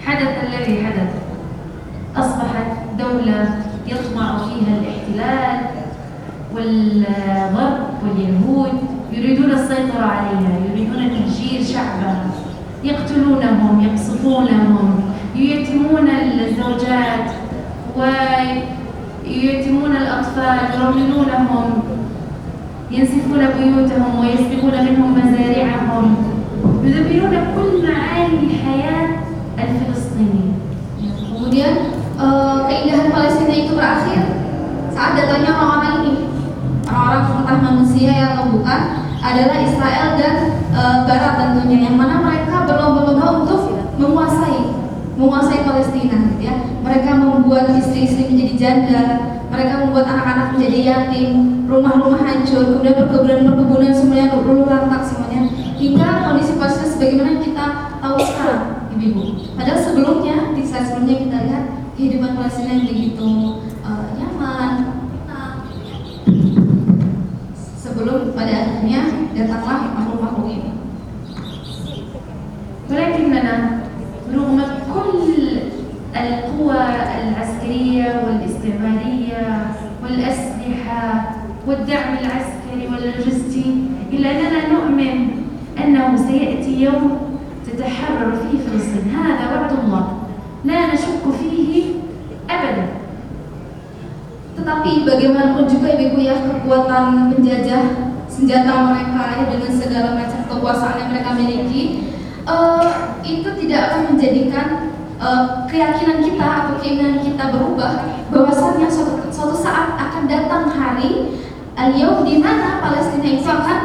حدث الذي حدث، أصبحت دولة يطمع فيها الاحتلال والغرب واليهود يريدون السيطرة عليها، يريدون تهجير شعبها، يقتلونهم، يقصفونهم، ييتمون الزوجات وييتمون الأطفال، يرملونهم، ينسفون بيوتهم ويسلبون منهم مزارعهم، يدمرون كل معاني الحياة الفلسطينية. Kemudian keindahan Palestina itu berakhir saat datangnya orang-orang ini, orang-orang entah manusia yang atau bukan, adalah Israel dan Barat tentunya, yang mana mereka berlomba-lomba untuk menguasai Palestina, gitu ya. Mereka membuat istri-istri menjadi janda, mereka membuat anak-anak menjadi yatim, rumah-rumah hancur, kemudian perkebunan semuanya luluh lantak semuanya, hingga kondisi Palestina sebagaimana yang kita tahu sekarang, ibu-ibu. Padahal sebelumnya, di slide sebelumnya kita lihat kehidupan Palestina yang begitu nyaman, sebelum pada akhirnya datanglah makhluk-makhluk ini. ولكننا رغم كل القوى العسكرية والاستعمارية والأسلحة والدعم العسكري واللوجستي، إلا أننا نؤمن أنه سيأتي يوم تتحرر فيه فلسطين. هذا وعد الله لا نشك فيه أبدا. Tetapi bagaimanapun juga ibu-ibu ya, kekuatan penjajah, senjata mereka ya, dengan segala macam kekuasaan yang mereka miliki, itu tidak akan menjadikan keyakinan kita atau keinginan kita berubah bahwasannya suatu saat akan datang hari al-yaum di mana Palestina itu akan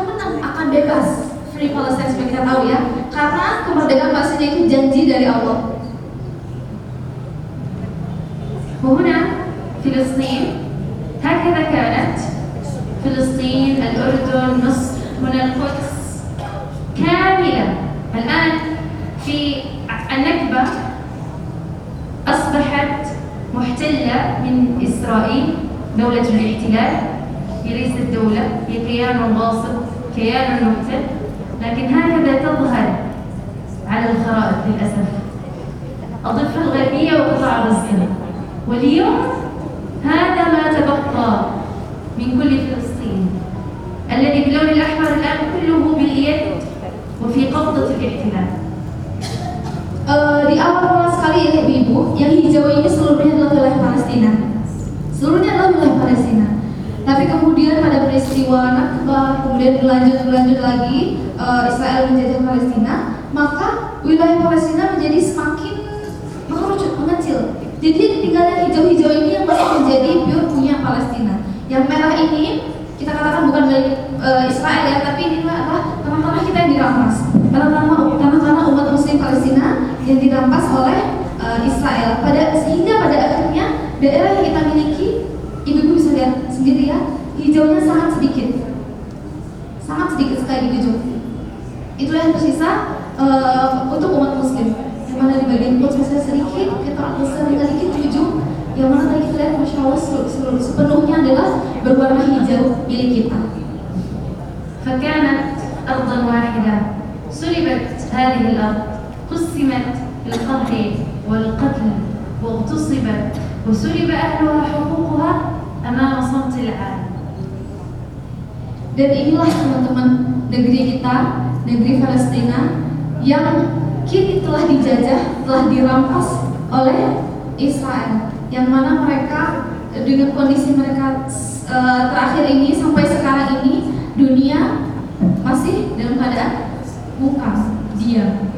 menang, akan bebas, free Palestine seperti kita tahu ya, karena kemerdekaan Palestina itu janji dari Allah. وهنا فلسطين هكذا كانت، فلسطين، الأردن، مصر، هنا القدس كاملة. الآن في النكبة أصبحت محتلة من إسرائيل، دولة الاحتلال، هي ليست دولة، هي كيان غاصب، كيان محتل، لكن هكذا تظهر على الخرائط للأسف. الضفة الغربية وقطاع غزة، واليوم هذا ما تبقى من كل فلسطين، الذي باللون الأحمر الآن كله باليد وفي قبضة الاحتلال. Di awal sekali ya ibu, yang hijau ini seluruhnya adalah wilayah Palestina, seluruhnya adalah wilayah Palestina. Tapi kemudian pada peristiwa Nakba, kemudian berlanjut lagi Israel menjajah Palestina, maka wilayah Palestina menjadi semakin mengerucut, mengecil. Jadi tinggal yang hijau-hijau ini yang masih menjadi pure punya Palestina. Yang merah ini kita katakan bukan milik Israel ya, tapi ini adalah tanah-tanah kita yang dirampas, tanah-tanah umat Muslim Palestina yang dirampas oleh Israel. Sehingga pada akhirnya daerah yang kita miliki, ibu-ibu bisa lihat sendiri ya, hijaunya sangat sedikit sekali hijau. Itulah yang tersisa untuk umat Muslim. Yang mana di bagian Quds masih sedikit, kita akan sedikit ujung, yang mana tadi kita lihat Masya Allah sepenuhnya adalah berwarna hijau milik kita. فكانت أرضا واحدة، سلبت هذه الأرض، قسمت بالقهر والقتل واغتصبت وسلب أهلها حقوقها أمام صمت العالم. Dan inilah teman-teman negeri kita, negeri Palestina yang kini telah dijajah, telah dirampas oleh Israel, yang mana mereka dengan kondisi mereka terakhir ini sampai sekarang ini, dunia masih dalam keadaan bukan diam.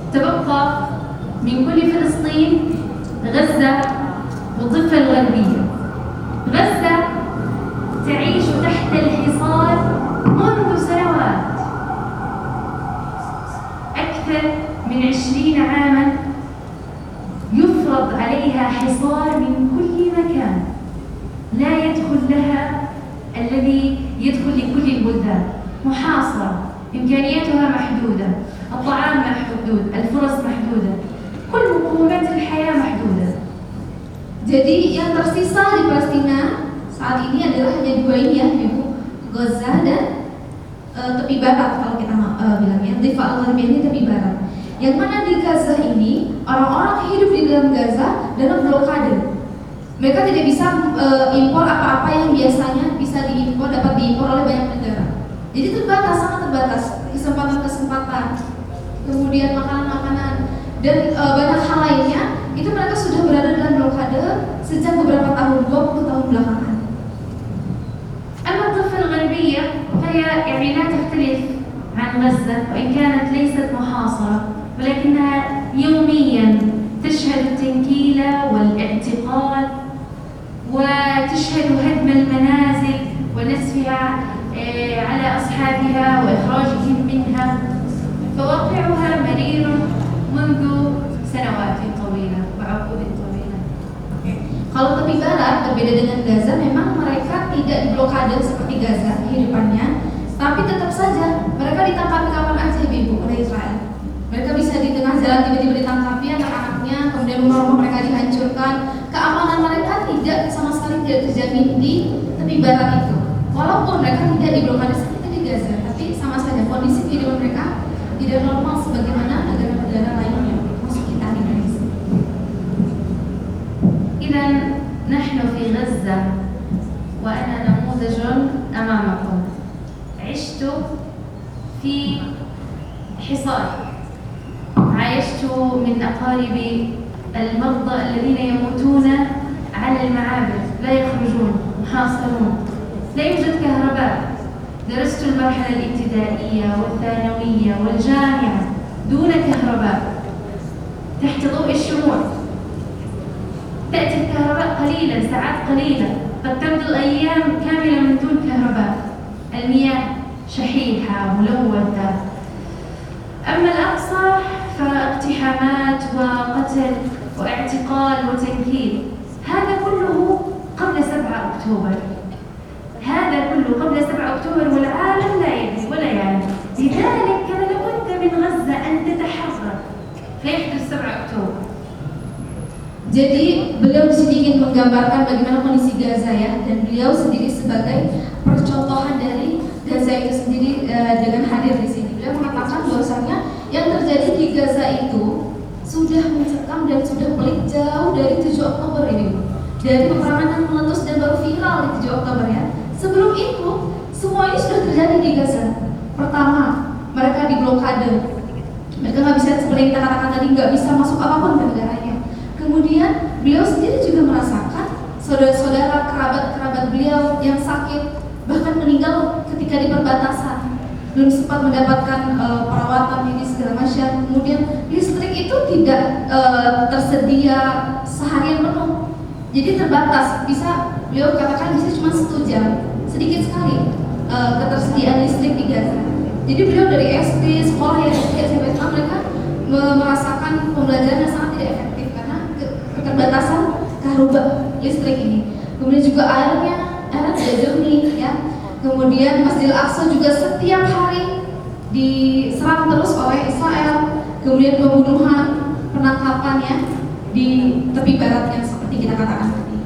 تبقى من كل فلسطين غزة والضفة الغربية. غزة تعيش تحت الحصار منذ سنوات، أكثر من 20 عاما يفرض عليها حصار من كل مكان، لا يدخل لها الذي يدخل لكل البلدان، محاصرة، إمكانياتها محدودة، الطعام محدود، الفرص محدودة، كل مقومات الحياة محدودة. Jadi yang tersisa di Palestina saat ini adalah hanya dua ini ya, Ibu, Gaza dan tepi barat kalau kita bilangnya, Dhifa al-Gharbiyah ini tepi barat. Yang mana di Gaza ini orang-orang hidup di dalam Gaza dalam blokade. Mereka tidak bisa impor apa-apa yang biasanya bisa dapat diimpor oleh banyak negara. Jadi terbatas, sangat terbatas kesempatan-kesempatan, kemudian makanan-makanan dan banyak hal lainnya. Itu mereka sudah berada dalam blokade sejak beberapa tahun, 20 tahun belakangan. أما الضفة الغربية فهي يعني لا تختلف عن غزة، وإن كانت ليست محاصرة ولكنها يوميا تشهد التنكيل والاعتقال وتشهد هدم المنازل ونسفها على أصحابها وإخراجهم منها، فواقعها مرير منذ سنوات طويلة وعقود طويلة. Kalau tepi barat berbeda dengan Gaza, memang mereka tidak diblokade seperti Gaza kehidupannya, tapi tetap saja mereka ditangkap kapan aja ibu oleh Israel. Mereka bisa di tengah jalan tiba-tiba ditangkapi anak-anaknya, kemudian rumah-rumah mereka dihancurkan. Keamanan mereka sama sekali tidak terjamin di tepi barat itu. Walaupun mereka tidak diblokade seperti di Gaza, tapi sama saja kondisi kehidupan mereka tidak normal sebagaimana negara-negara lainnya, termasuk kita di Indonesia. إذن نحن في غزة وأنا نموذج أمامكم. عشت في حصار، عايشت من أقاربي المرضى الذين يموتون على المعابر، لا يخرجون، محاصرون، لا يوجد كهرباء. درست المرحلة الابتدائية والثانوية والجامعة دون كهرباء تحت ضوء الشموع. تأتي الكهرباء قليلا، ساعات قليلة، قد تمضي الأيام كاملة من دون كهرباء. المياه شحيحة ملوثة. أما الأقصى فاقتحامات وقتل واعتقال وتنكيل. هذا كله قبل 7 أكتوبر. هذا كله قبل 7 أكتوبر والعالم لا يدري ولا يعلم. لذلك كان لابد من غزة أن تتحرك فيحدث 7 أكتوبر. Jadi beliau di sini ingin menggambarkan bagaimana kondisi Gaza ya, dan beliau sendiri sebagai percontohan dari Gaza itu sendiri dengan hadir di sini. Beliau mengatakan bahwasanya yang terjadi di Gaza itu sudah mencekam dan sudah pelik jauh dari 7 Oktober ini, dari peperangan yang meletus dan baru viral di 7 Oktober ya. Sebelum itu semua ini sudah terjadi di Gaza. Pertama, mereka diblokade, mereka nggak bisa, seperti yang kita katakan tadi, nggak bisa masuk apapun ke negaranya. Kemudian beliau sendiri juga merasakan saudara-saudara kerabat beliau yang sakit bahkan meninggal ketika di perbatasan, belum sempat mendapatkan perawatan medis segala macam. Kemudian listrik itu tidak tersedia seharian penuh, jadi terbatas. Beliau katakan bisa cuma 1 jam, sedikit sekali ketersediaan listrik di Gaza. Jadi beliau dari SD, sekolah ya SD, SMP, SMA, mereka merasakan pembelajaran yang sangat tidak efektif karena keterbatasan karuba listrik ini. Kemudian juga airnya tidak jernih ya. Kemudian Masjidil Aqsa juga setiap hari diserang terus oleh Israel. Kemudian pembunuhan, penangkapannya di tepi barat yang seperti kita katakan tadi.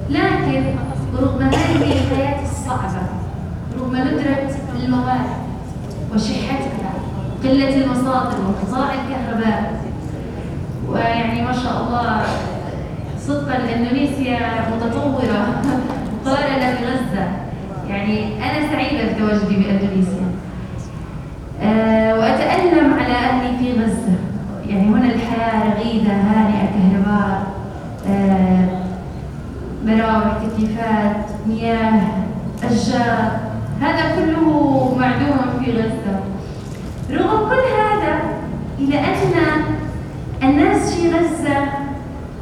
لكن رغم هذه الحياة الصعبة، رغم ندرة الموارد وشحتها، قلة المصادر وانقطاع الكهرباء، ويعني ما شاء الله صدقا اندونيسيا متطورة مقارنة بغزة. يعني أنا سعيدة بتواجدي باندونيسيا وأتألم على أهلي في غزة. يعني هنا الحياة رغيدة هانئة، كهرباء، مراوح، تكييفات، مياه، أشجار، هذا كله معدوم في غزة. رغم كل هذا إلى أن الناس في غزة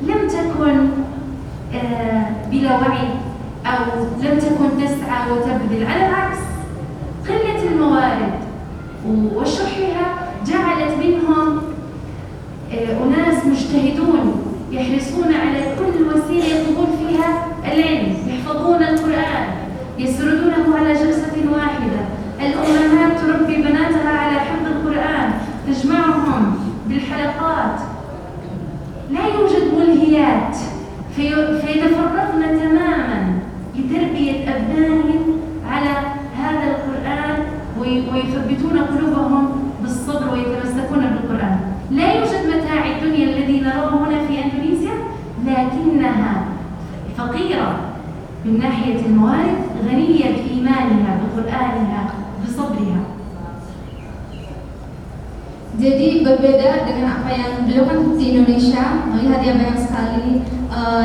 لم تكن بلا وعي أو لم تكن تسعى وتبذل، على العكس قلة الموارد وشحها جعلت منهم أناس مجتهدون يحرصون على كل وسيلة يطلبون فيها العلم، يحفظون القرآن، يسردونه على جلسة واحدة. الأمهات تربي بناتها على حفظ القرآن، تجمعهم بالحلقات، لا يوجد ملهيات، فيتفرغن تماما لتربية أبنائهم على هذا القرآن ويثبتون قلوبهم بالصبر ويتمسكون بالقرآن. لا يوجد متاع الدنيا الذي نراه هنا في أندونيسيا، لكنها فقيرة من ناحية الموارد، غنية بإيمانها بقرآنها بصبرها. Jadi berbeda dengan apa yang beliau kan di Indonesia melihat ya banyak sekali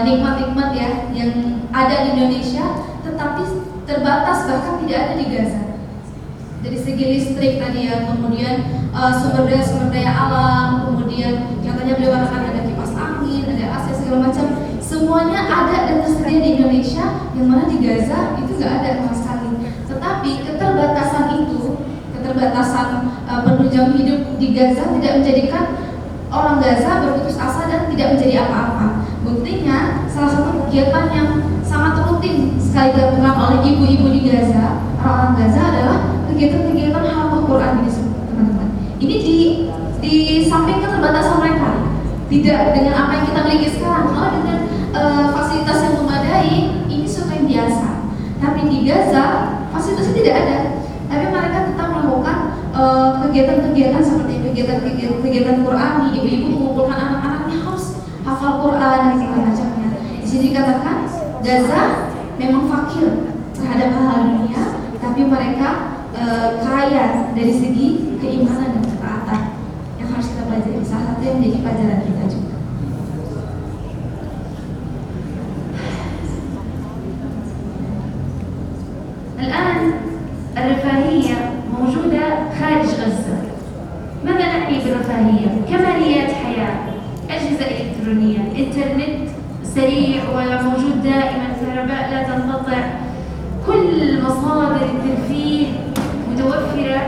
nikmat-nikmat ya yang ada di Indonesia, tetapi terbatas bahkan tidak ada di Gaza. Dari segi listrik tadi ya, kemudian sumber daya alam, kemudian contohnya beliau katakan ada kipas angin, ada AC segala macam, semuanya ada dan tersedia di Indonesia, yang mana di Gaza itu nggak ada sama sekali. Tetapi keterbatasan penunjang hidup di Gaza tidak menjadikan orang Gaza berputus asa dan tidak menjadi apa-apa. Buktinya salah satu kegiatan yang sangat rutin sekali dilakukan oleh ibu-ibu di Gaza, orang-orang Gaza adalah kegiatan-kegiatan hafal Quran ini, teman-teman. Ini di samping keterbatasan mereka, tidak dengan apa yang kita miliki sekarang, malah dengan fasilitas yang memadai, ini sesuatu yang biasa. Tapi di Gaza fasilitasnya tidak ada, tapi mereka tetap melakukan kegiatan-kegiatan seperti kegiatan Quran. Ibu-ibu mengumpulkan anak-anaknya harus hafal Quran dan segala macamnya. Di sini dikatakan Gaza memang fakir terhadap hal dunia, tapi mereka kaya dari segi keimanan dan ketaatan yang harus kita pelajari. Salah satu yang menjadi pelajaran kita juga. الآن الرفاهية موجودة خارج غزة. ماذا نعني بالرفاهية؟ كماليات حياة، أجهزة إلكترونية، إنترنت سريع وموجود دائما، كهرباء لا تنقطع، كل مصادر الترفيه متوفرة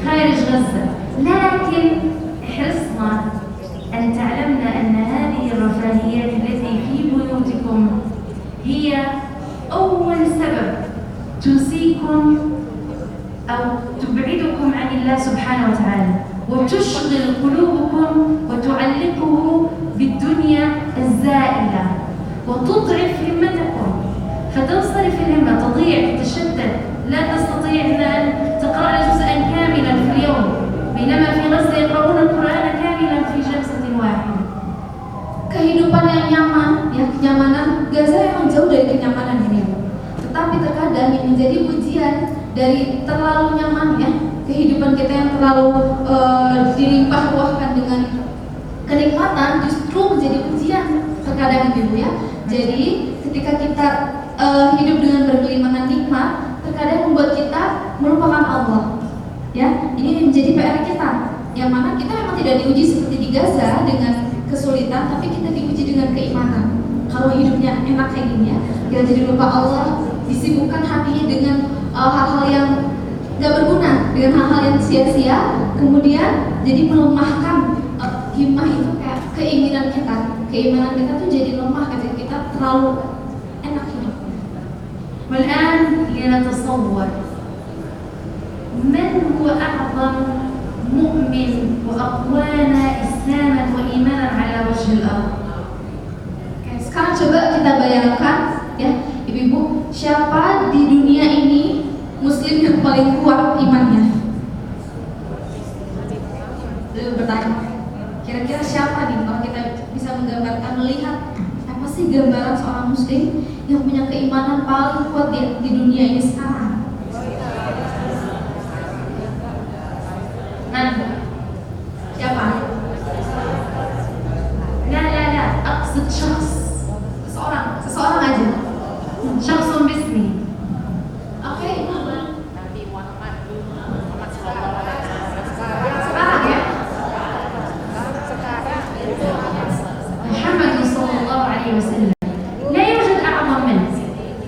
خارج غزة. لكن حرصنا أن تعلمنا أن هذه الرفاهيات التي في بيوتكم هي أول سبب تنسيكم أو تبعدكم عن الله سبحانه وتعالى، وتشغل قلوبكم وتعلقه بالدنيا الزائلة وتضعف همتكم، فتنصرف الهمة، تضيع، تتشتت، لا تستطيع أن تقرأ جزءا كاملا في اليوم، بينما في غزة يقرؤون القرآن كاملا في جلسة واحدة. Kehidupan yang nyaman, ya kenyamanan Gaza memang jauh dari kenyamanan ini. Tetapi terkadang yang menjadi ujian dari terlalu nyaman ya kehidupan kita yang terlalu dilimpah ruahkan dengan kenikmatan justru menjadi ujian terkadang gitu ya. Jadi ketika kita hidup dengan bergelimangan nikmat, terkadang membuat kita melupakan Allah. Ya, ini menjadi PR kita. Yang mana kita memang tidak diuji seperti di Gaza dengan kesulitan, tapi kita diuji dengan keimanan. Kalau hidupnya enak kayak gini ya, kita jadi lupa Allah, disibukkan hatinya dengan hal-hal yang gak berguna, dengan hal-hal yang sia-sia, kemudian jadi melemahkan himmah itu kayak keinginan kita, keimanan kita tuh jadi lemah ketika kita terlalu enak hidup. والآن لنتصور من هو أعظم مؤمن وأقوانا إسلاما وإيمانا على وجه الأرض. Sekarang coba kita bayangkan ya, ibu-ibu, siapa di dunia ini muslim yang paling kuat imannya? Lalu bertanya, kira-kira siapa nih kalau kita bisa menggambarkan, melihat apa sih gambaran seorang muslim yang punya keimanan paling kuat di dunia ini sekarang? Siapa? لا أقصد شخص، seseorang aja. شخص باسمي. Oke. Sekarang ya. محمد صلى الله عليه وسلم. لا يوجد أعظم منه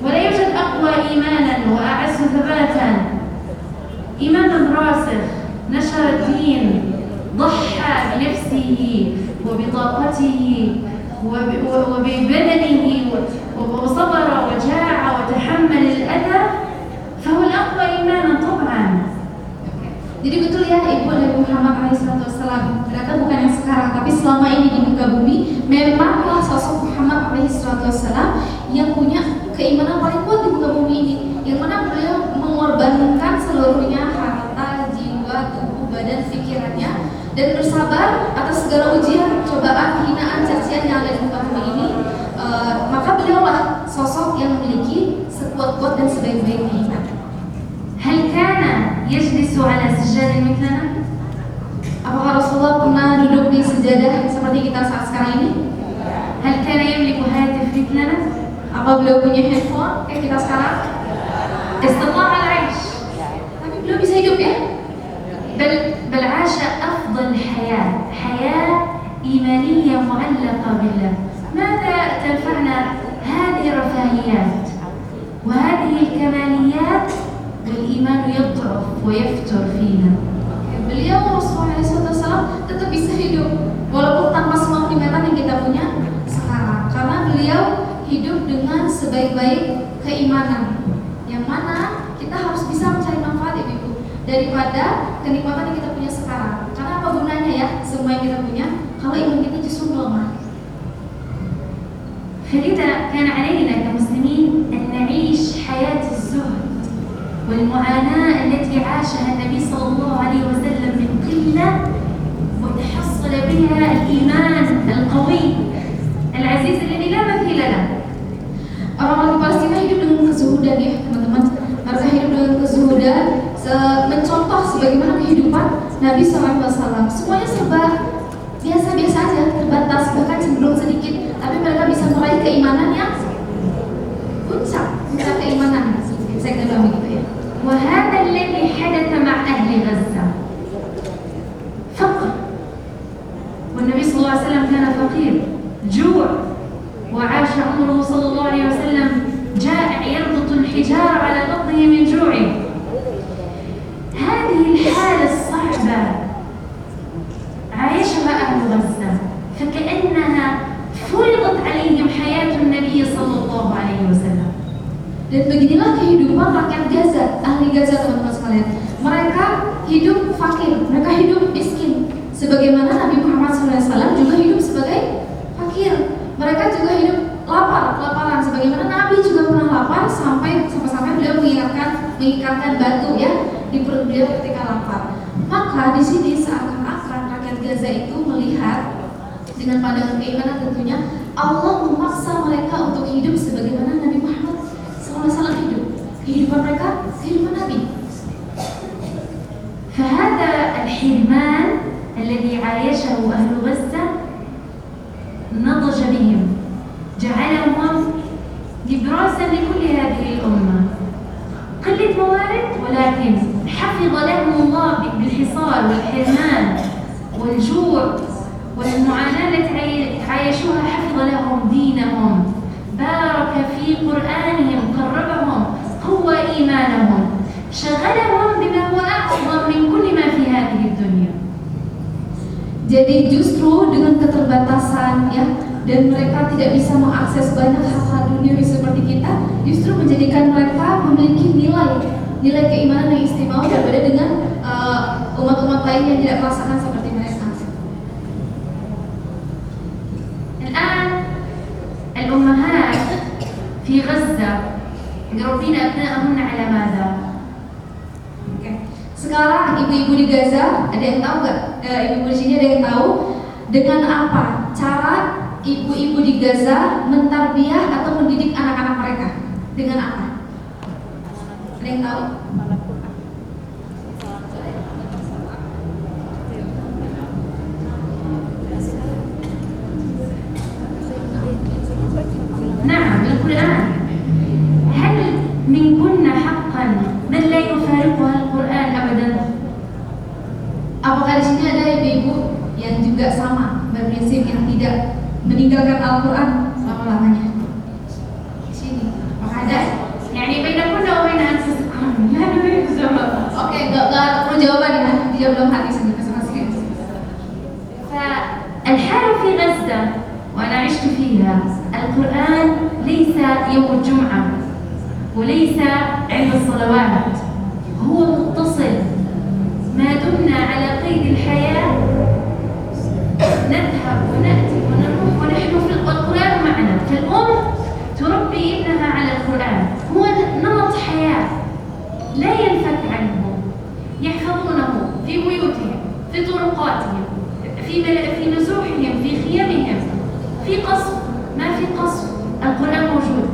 ولا يوجد أقوى إيمانا وأعز ثباتا. إيمان راسخ، نشر الدين، ضحى بنفسه وبطاقته وببدنه وصبر وجاع وتحمل الأذى، فهو الأقوى إيمانا طبعا. Jadi betul ya Ibu Nabi Muhammad SAW, ternyata bukan yang sekarang, tapi selama ini di muka bumi memanglah sosok Muhammad SAW yang punya keimanan paling kuat di muka bumi ini, yang mana beliau mengorbankan seluruhnya, harta, jiwa, atas segala ujian, cobaan, hinaan, cacian yang ada di muka bumi ini, maka beliaulah sosok yang memiliki sekuat-kuat dan sebaik-baiknya iman. هل كان يجلس على سجاد مثلنا؟ Apakah Rasulullah pernah duduk di sejadah seperti kita saat sekarang ini? هل كان يملك هاتف مثلنا؟ Apa beliau punya handphone kayak kita sekarang? استطاع العيش Tapi beliau bisa hidup ya? بل عاش أفضل حياة إيمانية معلقة بالله. ماذا تنفعنا هذه الرفاهيات وهذه الكماليات والإيمان يضعف ويفتر فينا؟ Beliau Rasulullah SAW tetap bisa hidup walaupun tanpa semua nikmatan yang kita punya sekarang, karena beliau hidup dengan sebaik-baik keimanan, yang mana kita harus bisa mencari manfaat ibu daripada kenikmatan yang kita punya sekarang. Karena apa gunanya ya semua yang kita punya kalau iman kita justru melemah. فلذا كان علينا كمسلمين أن نعيش حياة الزهد والمعاناة التي عاشها النبي صلى الله عليه وسلم من قلة وتحصل بها الإيمان القوي العزيز الذي لا مثيل له. Orang-orang di Palestina hidup dengan kezuhudan ya teman-teman. Mereka hidup dengan kezuhudan, mencontoh sebagaimana kehidupan Nabi SAW. Semuanya serba biasa-biasa aja, terbatas, bahkan cenderung sedikit, tapi mereka bisa meraih keimanan yang puncak keimanan. Saya kira begitu ya. وهذا الذي حدث مع أهل غزة فقر، والنبي صلى الله عليه وسلم كان فقير، جوع، وعاش عمره صلى الله عليه وسلم جائع يربط الحجارة على بطنه من جوعه. هذه الحالة الصعبة عايشها أهل غزة، فكأنها فرضت عليهم حياة النبي صلى الله عليه وسلم. Dan beginilah kehidupan rakyat Gaza, ahli Gaza teman-teman sekalian. Mereka hidup fakir, mereka hidup miskin. Sebagaimana Nabi Muhammad SAW juga hidup sebagai fakir. Mereka juga hidup kelaparan. Sebagaimana Nabi juga pernah lapar sampai beliau mengikatkan batu ya di perut beliau ketika lapar. Maka di sini seakan-akan rakyat Gaza itu melihat dengan pandangan keimanan tentunya Allah memaksa mereka untuk hidup sebagaimana Nabi Muhammad SAW hidup. Kehidupan mereka kehidupan Nabi. فهذا الحرمان الذي عايشه أهل غزة نضج بهم، جعلهم نبراسا لكل هذه الأمة. قلة موارد ولكن حفظ لهم الله بالحصار والحرمان والجوع والمعاناة التي عايشوها، حفظ لهم دينهم، بارك في قرآنهم، قربهم، قوى إيمانهم، شغلهم بما هو أعظم من كل ما في هذه الدنيا. Jadi justru dengan keterbatasan ya, dan mereka tidak bisa mengakses banyak hal-hal duniawi seperti kita, justru menjadikan mereka memiliki nilai keimanan yang istimewa berbeda dengan umat-umat lain yang tidak merasakan seperti mereka. الآن الأمهات في غزة يربين أبنائهن على ماذا؟ Sekarang ibu-ibu di Gaza, ada yang tahu nggak? Ibu-ibu di sini ada yang tahu dengan apa cara ibu-ibu di Gaza mentarbiyah atau mendidik anak-anak mereka? Dengan apa? Ada yang tahu? نعم، القرآن. هل منكن حقا من لا يفارقها القرآن أبدا؟ Apakah di sini ada ibu-ibu yang juga sama berprinsip yang tidak meninggalkan Al-Quran selama-lamanya? Di sini, apakah ada? يعني بينكن وبين أنفسكم لا نريد الجواب. Oke, nggak perlu jawaban ya, dijawab dalam hati sendiri masing-masing. فالحال في غزة وأنا عشت فيها، القرآن ليس يوم الجمعة وليس عند الصلوات، هو متصل. ما دمنا على قيد الحياة نذهب ونأتي ونروح ونحن في القرآن معنا. فالأم تربي ابنها على القرآن، هو نمط حياة لا ينفك عنه، يحفظونه في بيوتهم، في طرقاتهم، في نزوحهم في خيامهم في قصف ما في قصف القرآن موجود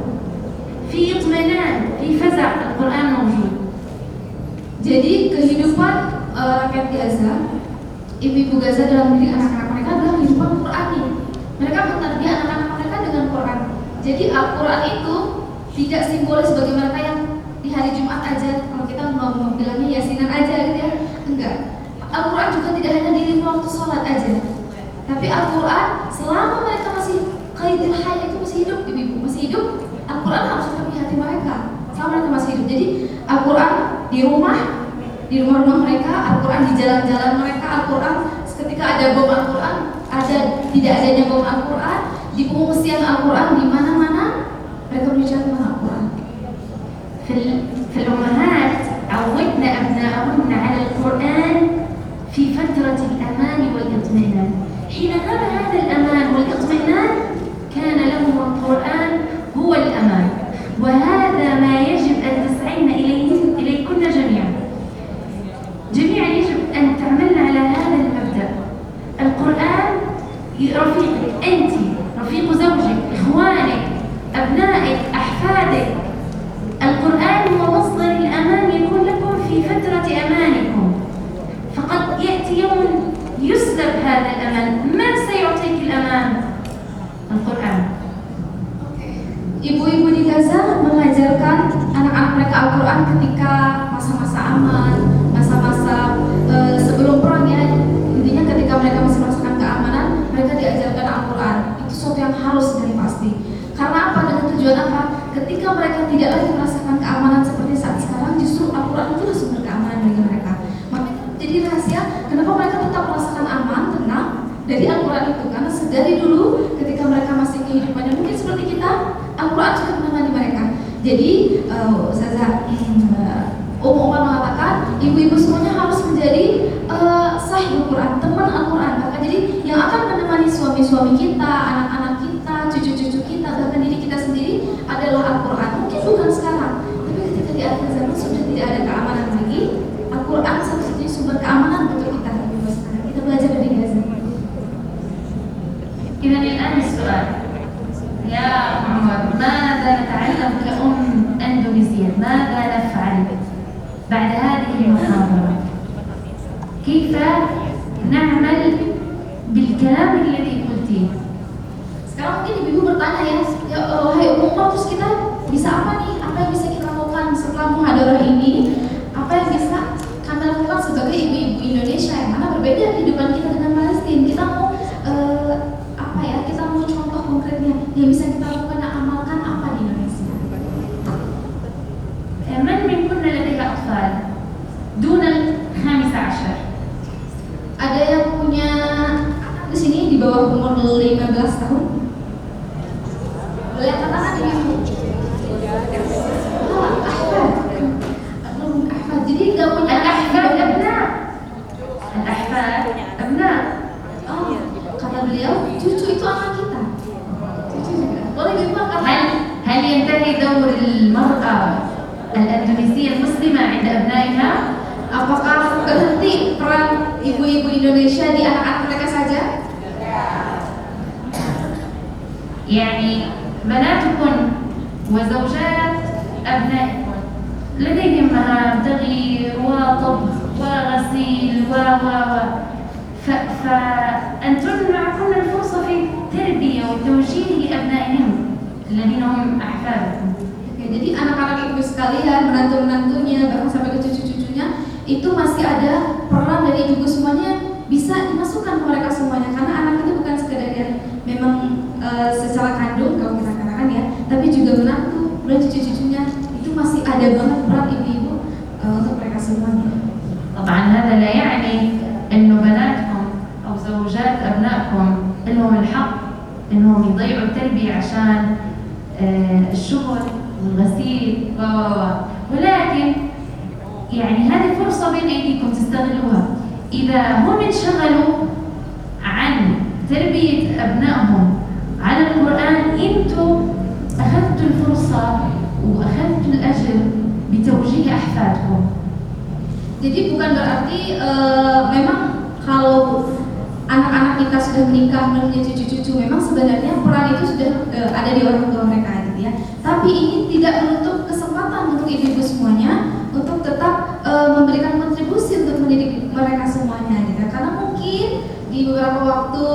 في اطمئنان في فزع القرآن موجود. Jadi kehidupan rakyat Gaza, ibu-ibu Gaza dalam mendidik anak-anak mereka adalah kehidupan Qurani. Mereka mentarbiah anak-anak mereka dengan Quran. Jadi Al-Quran itu tidak simbolis bagi mereka yang di hari Jumat aja, kalau kita mau bilangnya yasinan aja gitu ya. Enggak. Al-Quran juga tidak hanya di waktu sholat aja, tapi Al-Quran selama mereka masih qaidil hayy, itu masih hidup, ibu-ibu masih hidup, Al-Quran harus tetap di hati mereka selama mereka masih hidup. Jadi Al-Quran di rumah mereka, Al-Quran di jalan-jalan mereka, Al-Quran ketika ada bom Al-Quran, ada tidak adanya bom Al-Quran, di pengungsian Al-Quran, di mana-mana mereka berbicara tentang Al-Quran. في الأمهات عودنا أبناءهن على القرآن في فترة الأمان والإطمئنان. حين غاب هذا الأمان والإطمئنان كان لهم القرآن هو الأمان، وهذا ما يجب أن تسعين إليكن جميعا يجب أن تعملن على هذا المبدأ. القرآن رفيقك أنت، رفيق زوجك، إخوانك، أبنائك، أحفادك. القرآن هو مصدر الأمان يكون لكم في فترة أمانكم، فقد يأتي يوم يسلب هذا الأمان. من سيعطيك الأمان؟ القرآن. Ibu-ibu di Gaza mengajarkan anak-anak mereka Al-Quran ketika masa-masa aman, masa-masa sebelum perang ya. Intinya ketika mereka masih merasakan keamanan, mereka diajarkan Al-Quran. Itu sesuatu yang harus dan pasti. Karena apa? Dengan tujuan apa? Ketika mereka tidak lagi merasakan keamanan seperti saat sekarang, justru Al-Quran itulah sumber keamanan bagi mereka. Makanya jadi rahasia kenapa mereka tetap merasakan aman, tenang dari Al-Quran itu. Karena sedari dulu ketika mereka masih kehidupannya mungkin seperti kita, Al-Quran sudah menemani mereka. Jadi Ustazah Umar mengatakan ibu-ibu semuanya harus menjadi sahih Al-Quran, teman Al-Quran. Maka jadi yang akan menemani suami-suami kita, anak-anak kita, cucu-cucu kita, bahkan diri kita sendiri adalah Al-Quran. Mungkin bukan sekarang, tapi ketika di akhir zaman sudah tidak ada keamanan lagi, Al-Quran satu-satunya sumber keamanan untuk kita. Kita belajar dari Gaza. إذا الآن السؤال يا عمر، ماذا نتعلم كأم أندونيسية؟ ماذا نفعل بعد هذه المحاضرة؟ كيف نعمل بالكلام الذي قلتيه؟ Sekarang mungkin ibu-ibu bertanya ya wahai Umar, terus kita bisa apa nih? Apa yang bisa kita lakukan setelah muhadarah ini? Apa yang bisa kami lakukan sebagai ibu-ibu Indonesia yang mana berbeda kehidupan kita dengan Palestina? Kita mau kita mau contoh konkretnya yang bisa kita lakukan dan amalkan apa di Indonesia? من منكن لديها أطفال دون 15؟ Ada yang punya di sini di bawah umur 15 tahun? Boleh angkat tangan ibu? Ahfad. Jadi nggak punya الأحفاد أبناء. الأحفاد أبناء. Kata beliau, cucu itu anak kita. Cucu juga. Boleh ibu angkat? هل ينتهي دور المرأة الأندونيسية المسلمة عند أبنائها؟ Apakah berhenti peran ibu-ibu Indonesia di anak-anak mereka saja? يعني بناتكم وزوجات أبنائكم لديهم مهام تغيير وطبخ وغسيل فأنتن معكم الفرصة في التربية وتوجيه أبنائهم الذين هم أحفادكم. Jadi anak-anak ibu sekalian, menantu-menantunya, bahkan sampai ke cucu-cucunya, itu masih ada peran dari ibu semuanya bisa dimasukkan ke mereka semuanya. Karena anak itu bukan sekedar yang memang secara kandung kalau kita katakan ya, tapi juga menantu dan cucu-cucunya itu masih ada banget peran ibu-ibu untuk mereka semuanya. طبعا هذا لا يعني إنه بناتكم أو زوجات أبنائكم لهم الحق إنهم يضيعوا التربية عشان الشغل والغسيل ولكن يعني هذه فرصة بين أيديكم تستغلوها. إذا هم انشغلوا عن تربية أبنائهم على القرآن، أنتم أخذتوا الفرصة وأخذتوا الأجر بتوجيه أحفادكم. Jadi bukan berarti memang kalau anak-anak kita sudah menikah, punya cucu-cucu, memang sebenarnya peran itu sudah ada di orang tua mereka gitu ya. Tapi ini tidak menutup kesempatan untuk ibu-ibu semuanya untuk tetap memberikan kontribusi untuk mendidik mereka semuanya gitu. Karena mungkin di beberapa waktu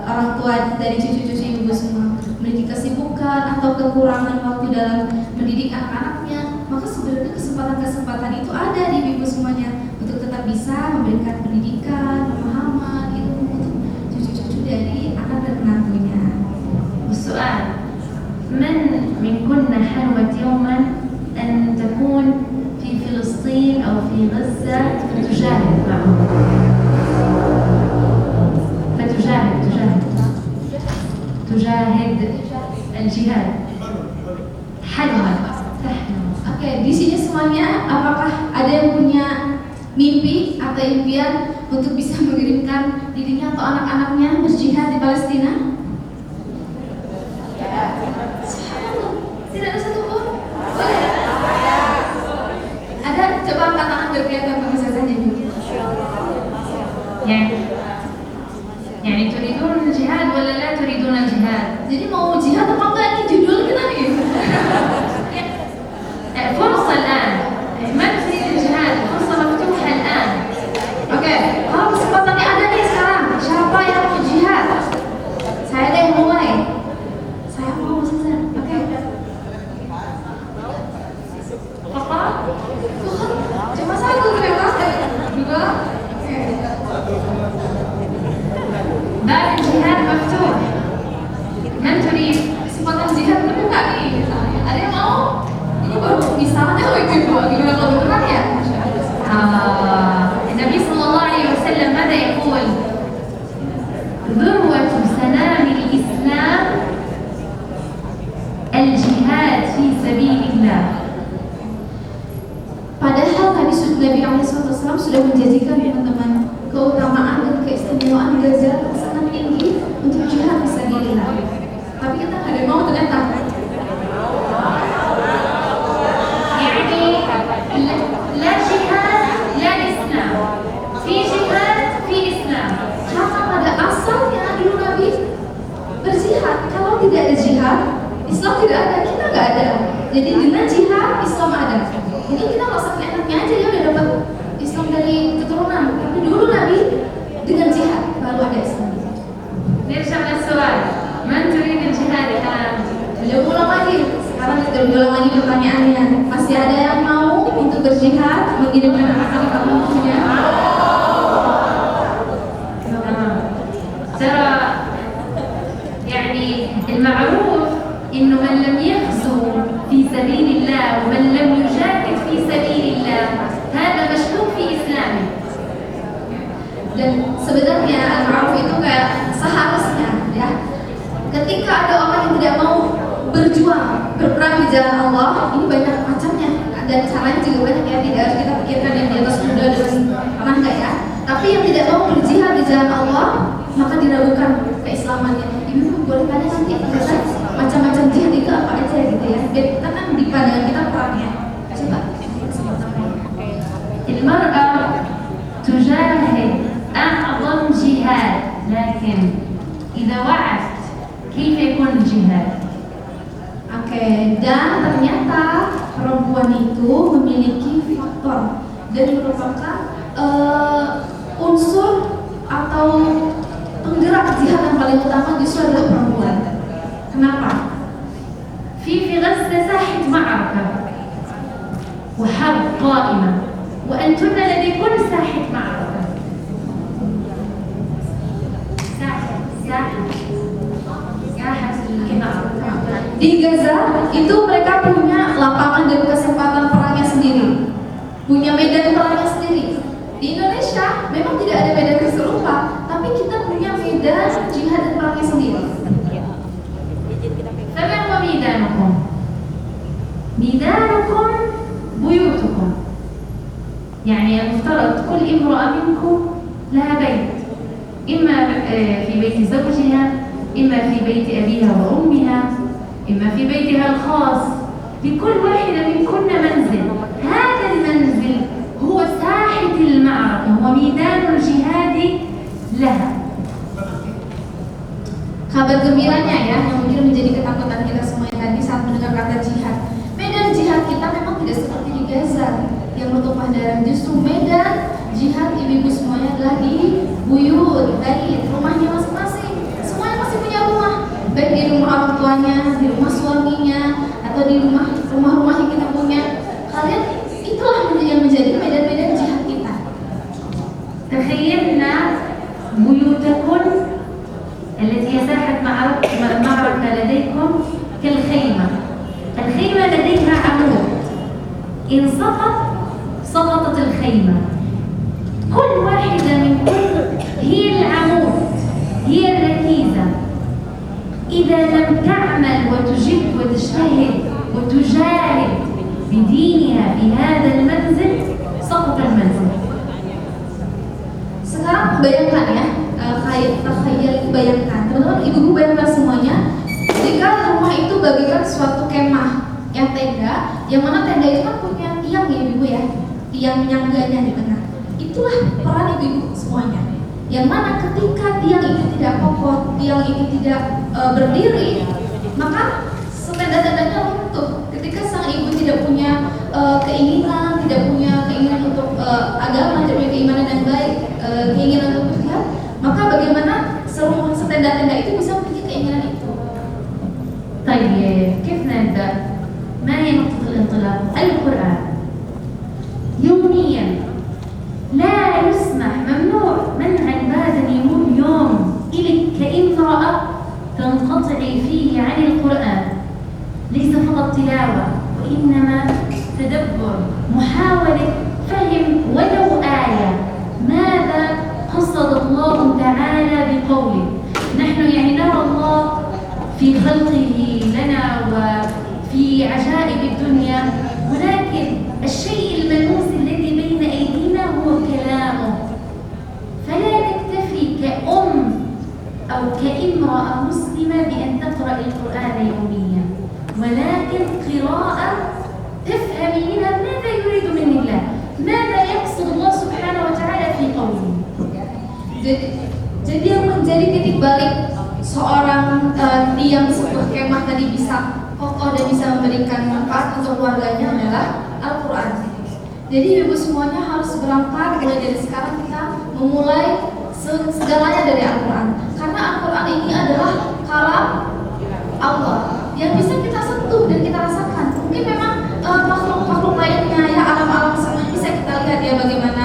orang tua dari cucu-cucu ibu semua memiliki kesibukan atau kekurangan waktu dalam mendidik anak-anaknya, maka sebenarnya kesempatan-kesempatan itu ada di ibu semuanya untuk tetap bisa memberikan pendidikan, pemahaman, ilmu untuk cucu-cucu dari anak dan menantunya. والسؤال من كنا حلمت يوما أن تكون في فلسطين أو في غزة فتجاهد معهم تجاهد الجهاد حلما تحلم. Oke, di sini semuanya apakah ada yang punya mimpi atau impian untuk bisa mengirimkan dirinya atau anak-anaknya berjihad di Palestina? Tidak ada satu pun? Ada? Coba angkat tangan berkelihatan bisa saja. يعني تريدون الجهاد ولا لا تريدون الجهاد؟ Jadi mau jihad apa enggak nih judul kita nih? فرصة الآن ما تريد الجهاد فرصة مفتوحة الآن. Oke, kalau kesempatannya ada nih sekarang, siapa yang mau jihad? Saya deh yang mulai. Saya mau saja. Oke. Apa? Cuma satu ternyata. Dua. Oke. باب الجهاد مفتوح. من تريد؟ Kesempatan jihad terbuka nih. Ada yang mau? Ini baru misalnya ibu gimana kalau beneran ya? النبي صلى الله عليه وسلم ماذا يقول؟ ذروة سنام الإسلام الجهاد في سبيل الله. Padahal Nabi SAW sudah menjanjikan teman-teman keutamaan dan keistimewaan Gaza sangat tinggi untuk jihad fisabilillah. Tapi kita nggak ada mau ternyata. يعني لا جهاد لا إسلام في جهاد في إسلام. Karena pada asalnya dulu Nabi berjihad. Kalau tidak ada jihad, Islam tidak ada, kita nggak ada. Jadi dengan jihad, Islam ada. Ini kita nggak usah enaknya aja ya udah dapat Islam dari keturunan. Tapi dulu Nabi dengan jihad baru ada Islam. نرجع للسؤال من تريد الجهاد الآن؟ Beliau ulang lagi. Sekarang kita ulang lagi pertanyaannya. Masih ada yang mau untuk berjihad mengirimkan anak-anak kampungnya? ترى يعني المعروف إنه من لم يغزو في سبيل الله ومن لم يجاهد في سبيل الله هذا مشكوك في إسلامه. Dan sebenarnya al-ma'ruf itu kayak seharusnya ya. Ketika ada orang yang tidak mau berjuang, berperang di jalan Allah, ini banyak macamnya dan caranya juga banyak ya. Tidak harus kita pikirkan yang di atas kuda dengan tenaga ya. Tapi yang tidak mau berjihad di jalan Allah, maka diragukan keislamannya. Ibu boleh tanya nanti macam-macam jihad itu apa aja gitu ya. Biar kita kan di pandangan kita perangnya. Coba. المرأة تجاهد أعظم جهاد، لكن إذا وعت كيف يكون الجهاد؟ Oke, dan ternyata perempuan itu memiliki faktor dan merupakan unsur atau penggerak jihad yang paling utama justru adalah perempuan. Kenapa? في غزة ساحة معركة وحرب قائمة وأنتن لديكن ساحة معركة. ساحة المعركة. Di Gaza itu mereka punya lapangan dan kesempatan perangnya sendiri, punya medan perangnya sendiri. Di Indonesia memang tidak ada medan serupa, tapi kita punya medan jihad dan perangnya sendiri. فما هو ميدانكم؟ ميدانكم بيوتكم. يعني المفترض كل امرأة منكم لها بيت، إما في بيت زوجها، إما في بيت أبيها وأمها، إما في بيتها الخاص. لكل واحدة منكن منزل. هذا المنزل هو ساحة المعركة، هو ميدان الجهاد لها. Kabar gembiranya ya, yang mungkin menjadi ketakutan kita semua tadi saat mendengar kata jihad. Medan jihad kita memang tidak seperti di Gaza yang bertumpah darah. Justru medan jihad ibu-ibu semuanya adalah di buyut, dari rumahnya masing-masing. Semuanya masih punya rumah, baik di rumah orang tuanya, di rumah suaminya, atau di rumah-rumah yang kita punya. Kalian itulah yang menjadi medan-medan jihad kita. تخيلنا بيوتكم التي هي ساحة معركة لديكم كالخيمة. الخيمة لديها عمود، إن سقطت الخيمة. كل واحدة منكم هي العمود، هي الركيزة. إذا لم تعمل وتجد وتجتهد وتجاهد بدينها في هذا المنزل سقط المنزل. Sekarang bayangkan ya, bayangkan teman-teman, ibu-ibu bayangkan semuanya, jika rumah itu bagikan suatu kemah yang tenda, yang mana tenda itu kan punya tiang ya ibu ya, tiang penyangganya di tengah. Itulah peran ibu-ibu semuanya, yang mana ketika tiang itu tidak kokoh, tiang itu tidak berdiri, maka tenda-tendanya runtuh. Ketika sang ibu tidak punya keinginan, untuk agama, tidak punya keimanan yang baik, keinginan untuk berjihad, maka bagaimana seluruh tenda-tenda itu bisa memiliki keinginan itu. طيب كيف نبدأ؟ ما هي نقطة الانطلاق؟ القرآن يوميا لا يسمح، ممنوع منعا باتا يمر يوم إلك كامرأة تنقطعي فيه عن القرآن. ليس فقط تلاوة وإنما تدبر، محاولة فهم ولو آية. ماذا قصد الله تعالى بقوله؟ نحن يعني نرى الله في خلقه لنا وفي عجائب الدنيا، ولكن الشيء الملموس الذي بين أيدينا هو كلامه. فلا نكتفي كأم أو كامرأة مسلمة بأن تقرأ القرآن يوميا، ولكن قراءة تفهمي منها ماذا يريد مني الله، ماذا يقصد الله سبحانه وتعالى في قوله. Jadi yang menjadi titik balik seorang tiang sebuah kemah tadi bisa kokoh dan bisa memberikan manfaat untuk keluarganya adalah Al-Quran. Jadi ibu semuanya harus berangkat mulai dari sekarang, kita memulai segalanya dari Al-Quran, karena Al-Quran ini adalah kalam Allah yang bisa kita sentuh dan kita rasakan. Mungkin memang makhluk-makhluk lainnya ya, alam-alam semuanya bisa kita lihat ya, bagaimana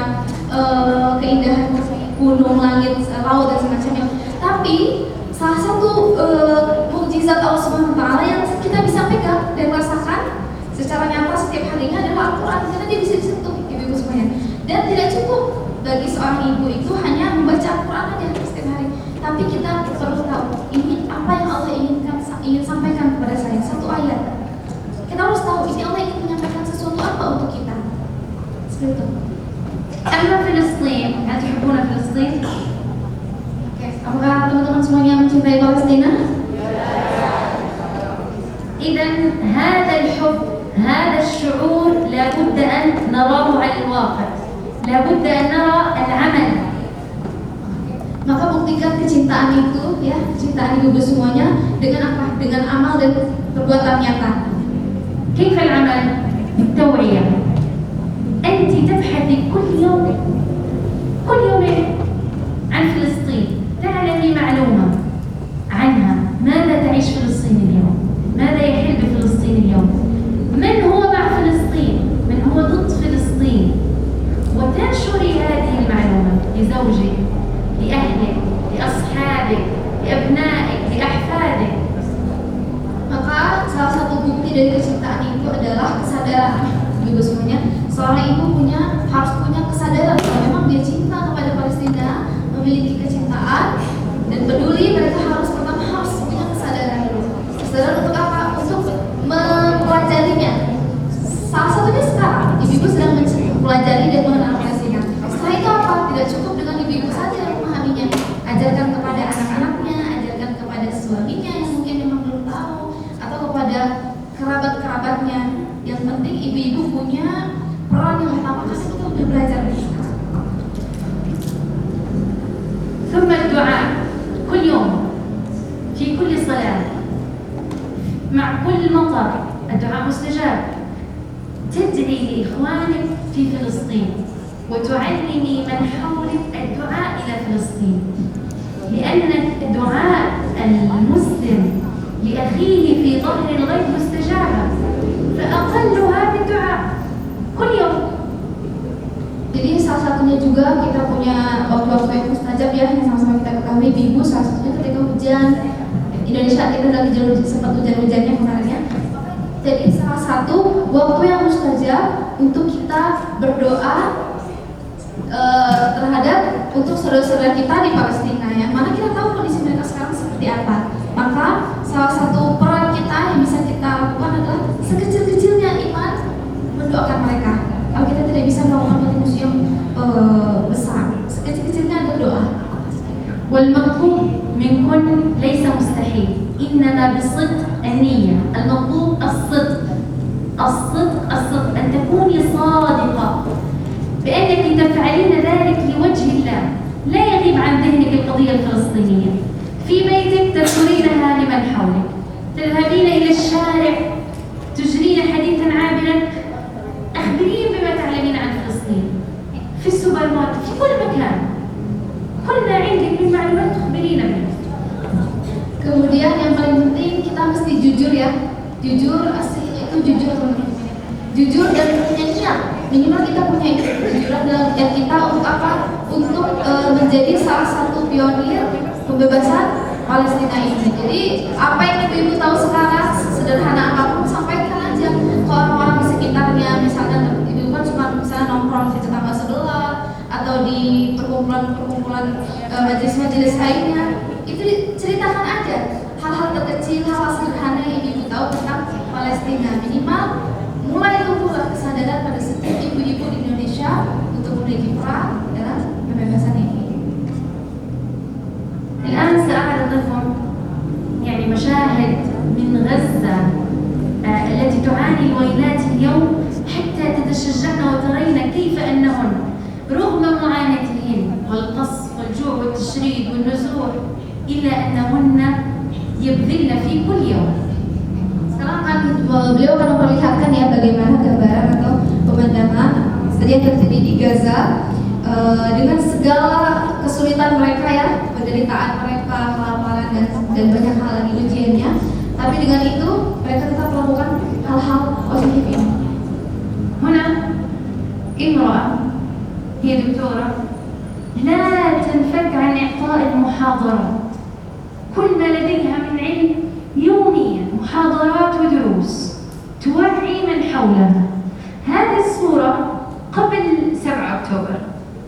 keindahan gunung, langit, laut dan semacamnya. Tapi salah satu mukjizat Allah Subhanahu wa taala yang kita bisa pegang dan rasakan secara nyata setiap harinya adalah Al-Quran, karena dia bisa disentuh ibu-ibu semuanya. Dan tidak cukup bagi seorang ibu itu hanya membaca Al-Quran aja setiap hari, tapi kita perlu tahu ini apa yang Allah ingin sampaikan kepada saya. Satu ayat kita harus tahu ini Allah ingin menyampaikan sesuatu apa untuk kita. Seperti itu. أما فلسطين، هل تحبون فلسطين؟ Apakah teman-teman semuanya mencintai Palestina? إذا هذا الحب، هذا الشعور لابد أن نراه على الواقع، لابد أن نرى العمل. Maka buktikan kecintaan itu ya, kecintaan ibu semuanya dengan apa? Dengan amal dan perbuatan nyata. كيف العمل؟ بالتوعية. أنت تبحثي كل يوم عن فلسطين، تعلمي معلومة عنها، ماذا تعيش فلسطين اليوم، ماذا يحل بفلسطين اليوم، من هو مع فلسطين، من هو ضد فلسطين، وتنشري هذه المعلومة لزوجك، لأهلك، لأصحابك، لأبنائك، لأحفادك. Maka salah satu bukti dari kecintaan itu adalah kesadaran ibu semuanya. Seorang ibu harus punya kesadaran bahwa memang dia cinta kepada Palestina, memiliki kecintaan dan peduli. Mereka pertama harus punya kesadaran dulu. Kesadaran untuk apa? Untuk mempelajarinya. Salah satunya sekarang ibu-ibu sedang mempelajari dan mengenal Palestina. Setelah itu apa? Tidak cukup dengan ibu-ibu saja yang memahaminya. Ajarkan kepada anak-anaknya, ajarkan kepada suaminya yang mungkin memang belum tahu, atau kepada kerabat-kerabatnya. Yang penting ibu-ibu punya peran yang utama, karena kita udah belajar. ثم مع كل مطر الدعاء مستجاب. تدعي لإخوانك في فلسطين وتعلمي من حولك الدعاء إلى فلسطين، لأن دعاء المسلم لأخيه في ظهر الغيب مستجابة، فأقلها بالدعاء كل يوم. Jadi salah satunya juga kita punya waktu-waktu yang mustajab ya, yang sama-sama kita ketahui Ibu, salah satunya ketika hujan. Indonesia kita lagi sempat hujan-hujannya kemarin ya. Jadi salah satu waktu yang mustajab untuk kita berdoa terhadap untuk saudara-saudara kita di Palestina ya. Mana kita tahu kondisi mereka sekarang seperti apa. Maka salah satu peran kita yang bisa kita lakukan adalah sekecil-kecilnya iman mendoakan mereka. Kalau kita tidak bisa melakukan kontribusi yang besar, sekecil-kecilnya adalah doa. والمطلوب منكن ليس مستحيل، إنما بصدق النية. المطلوب الصدق أن تكوني صادقة بأنك تفعلين ذلك لوجه الله، لا يغيب عن ذهنك القضية الفلسطينية. في بيتك تذكرينها لمن حولك، تذهبين إلى الشارع تجرين حديثا عابرا، أخبرين بما تعلمين عن فلسطين، في السوبر ماركت، في كل مكان، كلنا عندك من معلومات تخبرينا بها. Kemudian yang paling penting kita mesti jujur ya, jujur asli itu jujur teman-teman, jujur dan punya niat. Minimal kita punya itu kejujuran dalam niat kita untuk apa? Untuk menjadi salah satu pionir pembebasan Palestina ini. Jadi apa yang ibu tahu sekarang, sederhana apapun sampaikan aja ke orang-orang di sekitarnya. Misalnya ibu kan cuma misalnya nongkrong di tetangga sebelah atau di perkumpulan majelis-majelis lainnya, itu ceritakan aja hal-hal terkecil, hal-hal sederhana yang ibu tahu tentang Palestina. Minimal mulai tumbuhlah kesadaran pada setiap ibu-ibu di Indonesia untuk memiliki peran dalam pembebasan ini. الآن سأعرض لكم يعني مشاهد من غزة التي تعاني الويلات اليوم حتى تتشجعن وترين كيف أنهن رغم معاناتهن والقصف والجوع والتشريد والنزوح إلا أنهن يبذلن في كل يوم. Sekarang kan beliau akan memperlihatkan ya bagaimana gambaran atau pemandangan yang terjadi di Gaza dengan segala kesulitan mereka ya, penderitaan mereka, kelaparan dan banyak hal lagi ujiannya. Tapi dengan itu mereka tetap melakukan hal-hal positif ini. هنا امرأة هي دكتورة لا تنفك عن إعطاء المحاضرات، كل ما لديها من علم يوميا محاضرات ودروس توعي من حولها. هذه الصورة قبل 7 أكتوبر،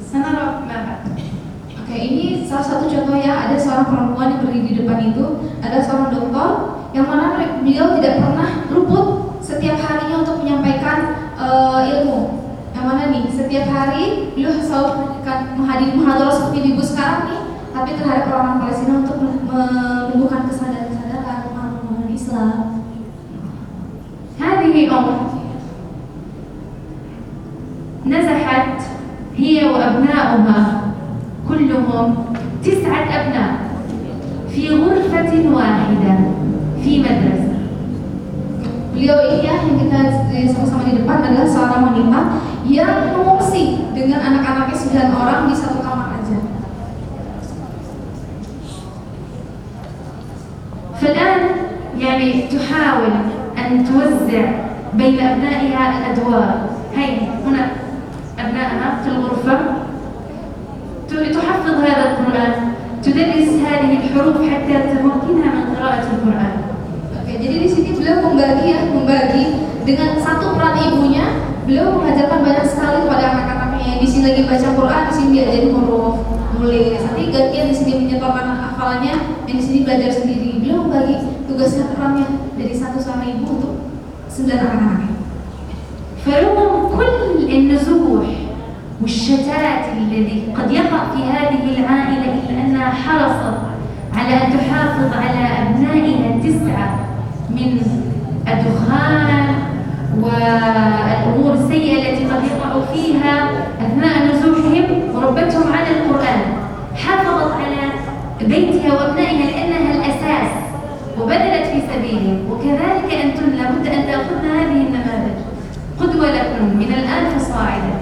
سنرى ما بعد. Oke, ini salah satu contoh ya, ada seorang perempuan yang berdiri di depan itu, ada seorang dokter yang mana beliau tidak pernah luput setiap harinya untuk menyampaikan ilmu. Yang mana nih, setiap hari beliau selalu menghadiri muhadharah seperti ibu sekarang nih, tapi terhadap orang-orang Palestina untuk menumbuhkan kesadaran pemahaman Islam. هذه نزحت هي وأبناؤها كلهم 9 أبناء في غرفة واحدة في مدرسة. Beliau ini ya yang kita sama-sama di depan adalah seorang wanita yang mengungsi dengan anak-anaknya 9 orang di satu kamar aja. فالآن يعني تحاول أن توزع بين أبنائها الأدوار. هاي هنا أبنائها في الغرفة تحفظ هذا القرآن، تدرس هذه الحروف حتى تمكنها من قراءة القرآن. Oke, jadi di sini beliau membagi dengan satu peran ibunya, beliau mengajarkan banyak sekali kepada anak-anaknya. Di sini lagi baca Quran, di sini diajarin huruf, nulis. Nanti gantian di sini menyetorkan hafalannya, yang di sini belajar sendiri. Beliau membagi tugasnya perannya dari satu sama ibu untuk 9 anak-anaknya. فرغم كل النزوح والشتات الذي قد يقع في هذه العائلة إلا أنها حرصت على أن تحافظ على أبنائها 9 من الدخان والأمور السيئة التي قد يقعوا فيها أثناء نزوحهم، وربتهم على القرآن. حافظت على بيتها وأبنائها لأنها الأساس، وبذلت في سبيله. وكذلك أنتم لابد أن تأخذن هذه النماذج قدوة لكم من الآن فصاعدا.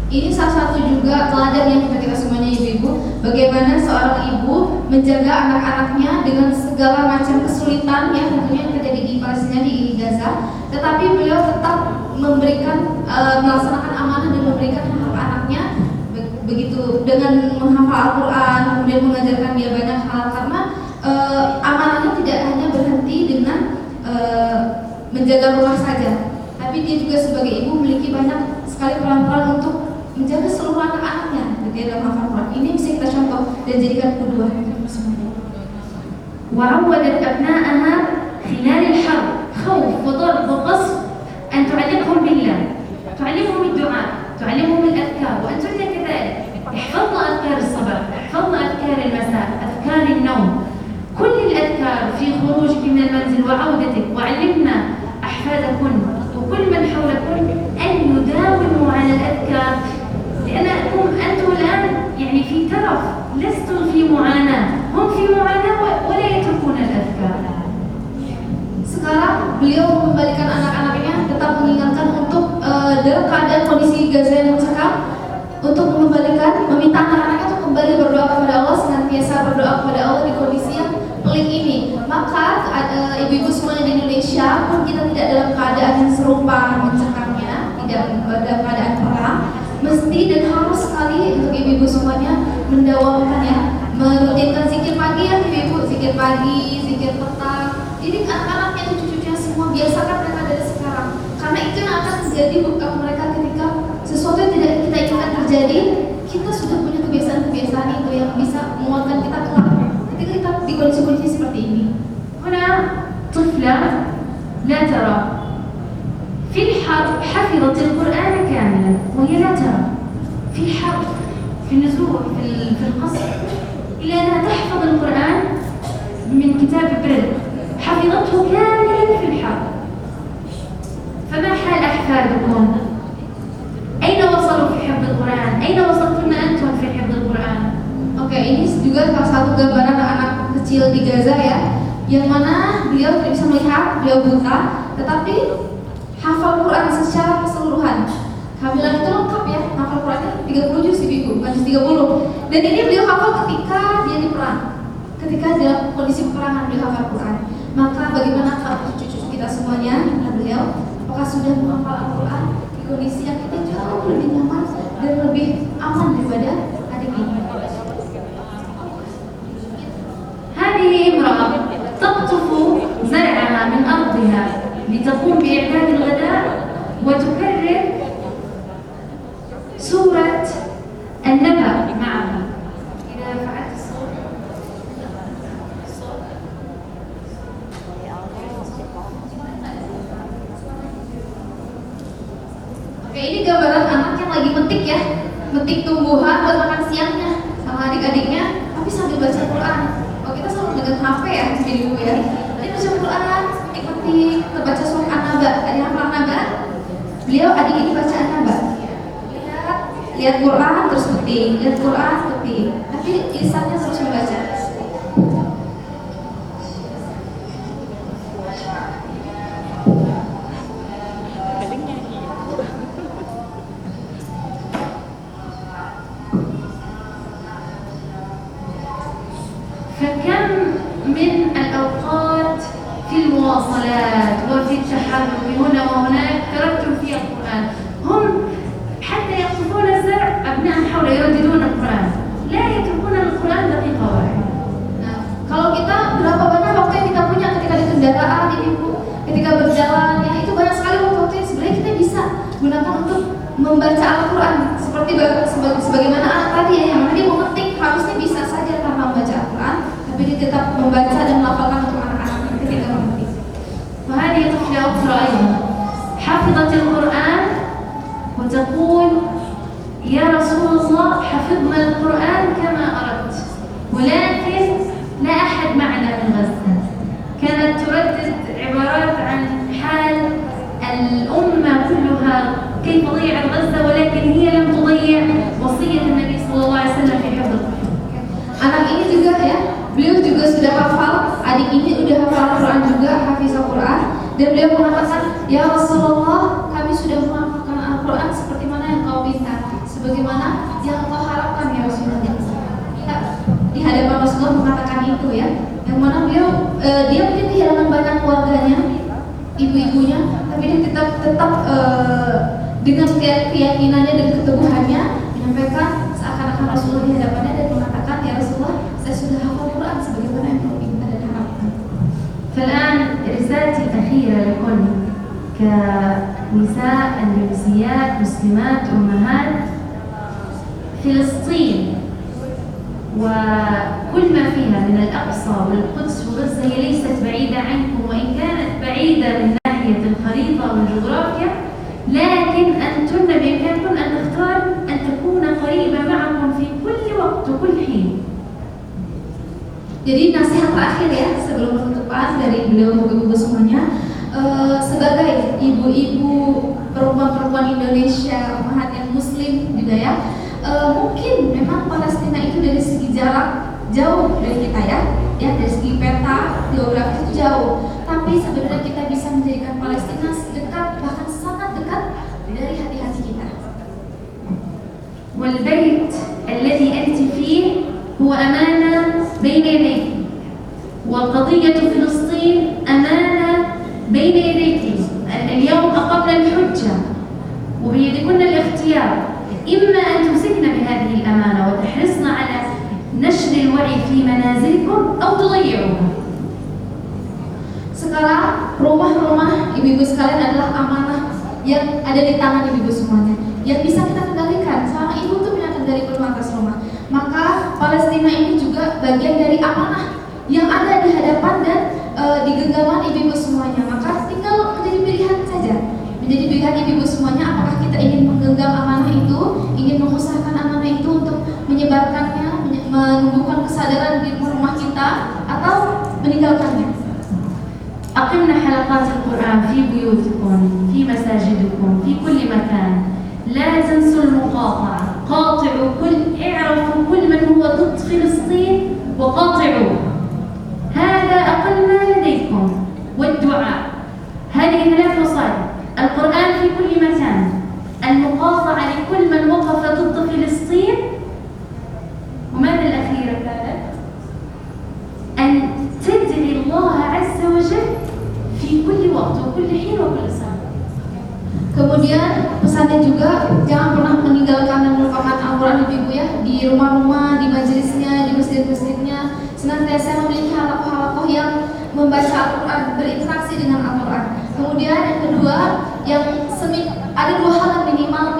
Ini salah satu juga teladan yang kita semuanya ibu-ibu, bagaimana seorang ibu menjaga anak-anaknya dengan segala macam kesulitan yang tentunya terjadi di Palestina, di Gaza, tetapi beliau tetap memberikan melaksanakan amanah dan memberikan hak anaknya begitu dengan menghafal Al-Quran, kemudian mengajarkan dia banyak hal, karena amanahnya tidak hanya berhenti dengan menjaga rumah saja, tapi dia juga sebagai ibu memiliki banyak sekali peran-peran untuk menjaga seluruh anak-anaknya dalam hafal Quran. Ini bisa kita contoh dan jadikan kedua semuanya. وعودت أبناءها خلال الحرب خوف وضرب وقصف أن تعلمهم بالله، تعلمهم الدعاء، تعلمهم الأذكار، وأنتن كذلك احفظن أذكار الصباح، احفظن أذكار المساء، أذكار النوم، كل الأذكار في خروجك من المنزل وعودتك، وعلمنا أحفادكن وكل من حولكن أن يداوموا على الأذكار، لأنكم أنتم الآن يعني في ترف، لستم في معاناة، هم في معاناة ولا يتركون الأذكار. Sekarang beliau mengembalikan anak-anaknya, tetap mengingatkan untuk dalam keadaan kondisi Gaza yang mencekam, untuk mengembalikan, meminta anak-anaknya untuk kembali berdoa kepada Allah, senantiasa berdoa kepada Allah di kondisi yang pelik ini. Maka ibu-ibu semuanya di Indonesia pun kita tidak dalam keadaan yang serupa mencekamnya, tidak dalam keadaan perang, mesti dan harus sekali untuk ibu-ibu semuanya mendawamkan ya, merutinkan zikir pagi ya ibu-ibu, zikir pagi, zikir petang. Jadi anak-anaknya, cucu-cucunya semua biasakan mereka dari sekarang, karena itu yang akan menjadi bekal mereka ketika sesuatu yang tidak kita inginkan terjadi. Kita sudah punya kebiasaan-kebiasaan itu yang bisa menguatkan kita kelak ketika kita di kondisi-kondisi seperti ini. هنا طفلة لا ترى في الحرب حفظت القرآن كاملا وهي لا ترى، في الحرب في النزوح في القصر إلى أنها تحفظ القرآن من كتاب بريل، حفظته كاملا في الحرب. فما حال أحفادكم؟ أين وصلوا في حفظ القرآن؟ أين وصلتم أنتم في حفظ القرآن؟ Oke, ini juga salah satu gambaran anak kecil di Gaza ya, yang mana beliau tidak bisa melihat, beliau buta, tetapi hafal Quran secara keseluruhan. Kehamilan itu lengkap ya, hafal Qurannya 30 juz ibu, bukan 30. Dan ini beliau hafal ketika dia di perang, ketika dalam kondisi peperangan beliau hafal Quran. Maka bagaimana kalau cucu-cucu kita semuanya, beliau apakah sudah menghafal Al-Quran di kondisi yang kita jauh lebih nyaman dan lebih aman daripada adik ini. هذه امرأة تقطف زرعها من أرضها لتقوم بإعداد الغداء وتكرر سورة النبأ معها. إذا فعلت الصوت Oke, ini gambaran anak yang lagi metik ya, metik tumbuhan buat makan siangnya sama adik-adiknya, tapi sambil baca Quran. Kalau kita selalu dengan HP ya, ibu ya, ini baca Quran, metik, terbaca surat An-Naba. Ada yang pernah Naba? Beliau adik ini baca An-Naba. Lihat Quran terus petik, lihat Quran petik, tapi lisannya terus membaca. فكم من الأوقات في المواصلات وفي التحرك هنا وهناك تركتم في القرآن. هم حتى يقطفون الزرع أبناء حوله يرددون القرآن، لا يتركون القرآن دقيقة واحدة. Nah, kalau kita berapa banyak waktu yang kita punya ketika di kendaraan, ibu, ketika berjalan, ya itu banyak sekali waktu yang sebenarnya kita bisa gunakan untuk membaca Al-Quran. Seperti sebagaimana anak tadi ya, yang tadi memetik harusnya bisa saja tanpa membaca Al-Quran, tapi dia tetap membaca dan melafalkan untuk anak-anaknya ketika memetik. وهذه طفلة أخرى أيضا حفظت القرآن وتقول يا رسول الله حفظنا القرآن كما أردت، ولكن لا أحد معنا من غزة. كانت تردد عبارات عن حال الأمة كلها كيف ضيعت غزة، ولكن هي لم تضيع وصية النبي صلى الله عليه وسلم في حفظ القرآن. Anak ini juga ya, beliau juga sudah hafal, adik ini udah hafal Al-Quran juga, hafizah Quran, dan beliau mengatakan, ya Rasulullah, kami sudah menghafalkan Al-Quran seperti mana yang kau minta, sebagaimana yang kau harapkan ya Rasulullah. Di hadapan Rasulullah mengatakan itu ya, yang mana beliau dia mungkin kehilangan banyak keluarganya, ibu-ibunya, tapi dia tetap dengan keyakinannya dan keteguhannya menyampaikan seakan-akan Rasulullah di hadapannya dan mengatakan, ya Rasulullah, saya sudah hafal Quran sebagaimana yang kau minta dan harapkan. فالآن رسالتي الأخيرة لكل كنساء أندلسيات مسلمات أمهات، فلسطين وكل ما فيها من الأقصى والقدس وغزة هي ليست بعيدة عنكم، وإن كانت بعيدة من ناحية الخريطة والجغرافيا، لكن أنتن بإمكانكم أن تختار أن تكون قريبة معكم في كل وقت وكل حين. Jadi nasihat terakhir ya sebelum penutupan dari beliau untuk ibu semuanya, sebagai ibu-ibu perempuan-perempuan Indonesia, umat yang muslim juga ya, mungkin memang Palestina itu dari segi jarak jauh dari kita ya dari segi peta geografis itu jauh, tapi sebenarnya kita bisa menjadikan Palestina dekat, bahkan sangat dekat dari hati-hati kita. والبيت الذي أنت فيه هو أمانة بين يديك، وقضية فلسطين أمانة بين يديك. اليوم أقمنا الحجة وبيدكن الاختيار، إما أن تمسكن بهذه الأمانة وتحرصن على نشر الوعي في منازلكم أو تضيعوها. Sekarang rumah-rumah ibu-ibu sekalian adalah amanah yang ada di tangan ibu-ibu semuanya, yang bisa kita kendalikan. Seorang ibu itu punya kendali penuh atas rumah. Maka Palestina ini juga bagian dari amanah yang ada di hadapan dan di genggaman ibu-ibu semuanya. Maka tinggal menjadi pilihan saja, menjadi pilihan ibu-ibu semuanya. Apakah kita ingin menggenggam amanah itu, ingin mengusahakan amanah itu untuk menyebarkannya, menumbuhkan kesadaran di rumah kita, atau meninggalkannya. أقمنا حلقات القرآن في بيوتكم، في مساجدكم، في كل مكان. لا تنسوا المقاطعة، قاطعوا اعرفوا كل من هو ضد فلسطين وقاطعوه. هذا أقل ما لديكم، والدعاء. هذه 3 وصايا: القرآن في كل مكان، المقاطعة لكل من وقف ضد فلسطين، وماذا الأخيرة كانت؟ أن تدعي الله عز وجل في كل وقت وكل حين وكل ساعة. Kemudian pesannya juga jangan pernah meninggalkan dan melupakan Al-Quran ibu-ibu ya, di rumah-rumah, di majelisnya, di masjid-masjidnya, senantiasa memiliki halakoh-halakoh yang membaca Al-Quran, berinteraksi dengan Al-Quran. Kemudian yang kedua, yang ada 2 hal yang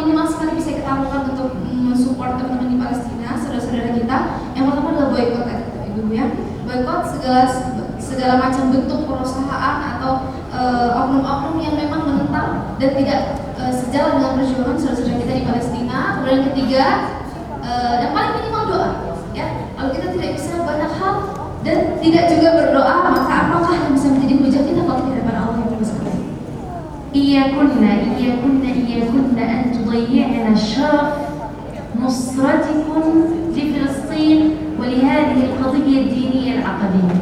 minimal sekali bisa kita lakukan untuk mensupport teman-teman di Palestina, saudara-saudara kita. Yang pertama adalah boykot ibu-ibu ya, boykot segala macam bentuk perusahaan atau oknum-oknum yang memang menentang dan tidak sejalan dengan perjuangan saudara-saudara kita di Palestina. Kemudian yang ketiga, yang paling minimal doa ya. Kalau kita tidak bisa banyak hal dan tidak juga berdoa, maka apakah yang bisa menjadi hujah kita kalau di hadapan Allah yang besar? إياكن أن تضيعن شرف نصرتكم لفلسطين ولهذه القضية الدينية العقدية.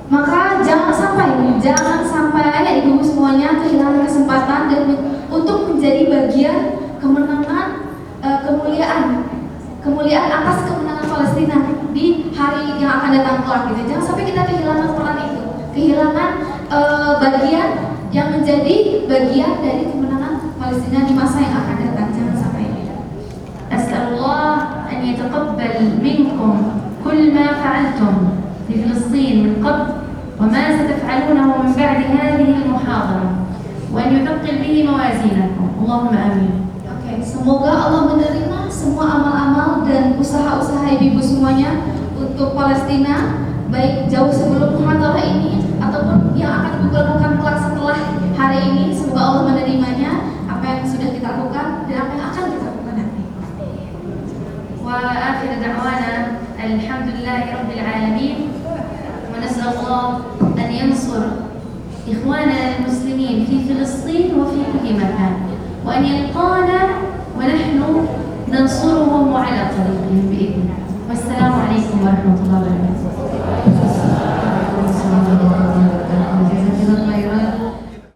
Maka jangan sampai ibu-ibu semuanya kehilangan kesempatan dan untuk menjadi bagian kemenangan, kemuliaan atas kemenangan Palestina di hari yang akan datang kelak gitu. Jangan sampai kita kehilangan peran itu, kehilangan bagian yang menjadi bagian dari kemenangan Palestina di masa yang akan datang. Jangan sampai ini. أسأل الله أن يتقبل منكم كل ما فعلتم لفلسطين من قبل وما ستفعلونه من بعد هذه المحاضرة، وأن يثقل به موازينكم. اللهم آمين. Oke, semoga Allah menerima semua amal-amal dan usaha-usaha ibu-ibu semuanya untuk Palestina, baik jauh sebelum muhadharah ini ataupun yang akan ibu lakukan kelak setelah hari ini. Semoga Allah menerimanya, apa yang sudah kita lakukan dan apa yang akan kita lakukan nanti. وآخر دعوانا الحمد لله رب العالمين، ونسأل الله أن ينصر إخواننا المسلمين في فلسطين وفي كل مكان، وأن يلقانا ونحن ننصرهم على طريقهم بإذن الله. والسلام عليكم ورحمة الله وبركاته.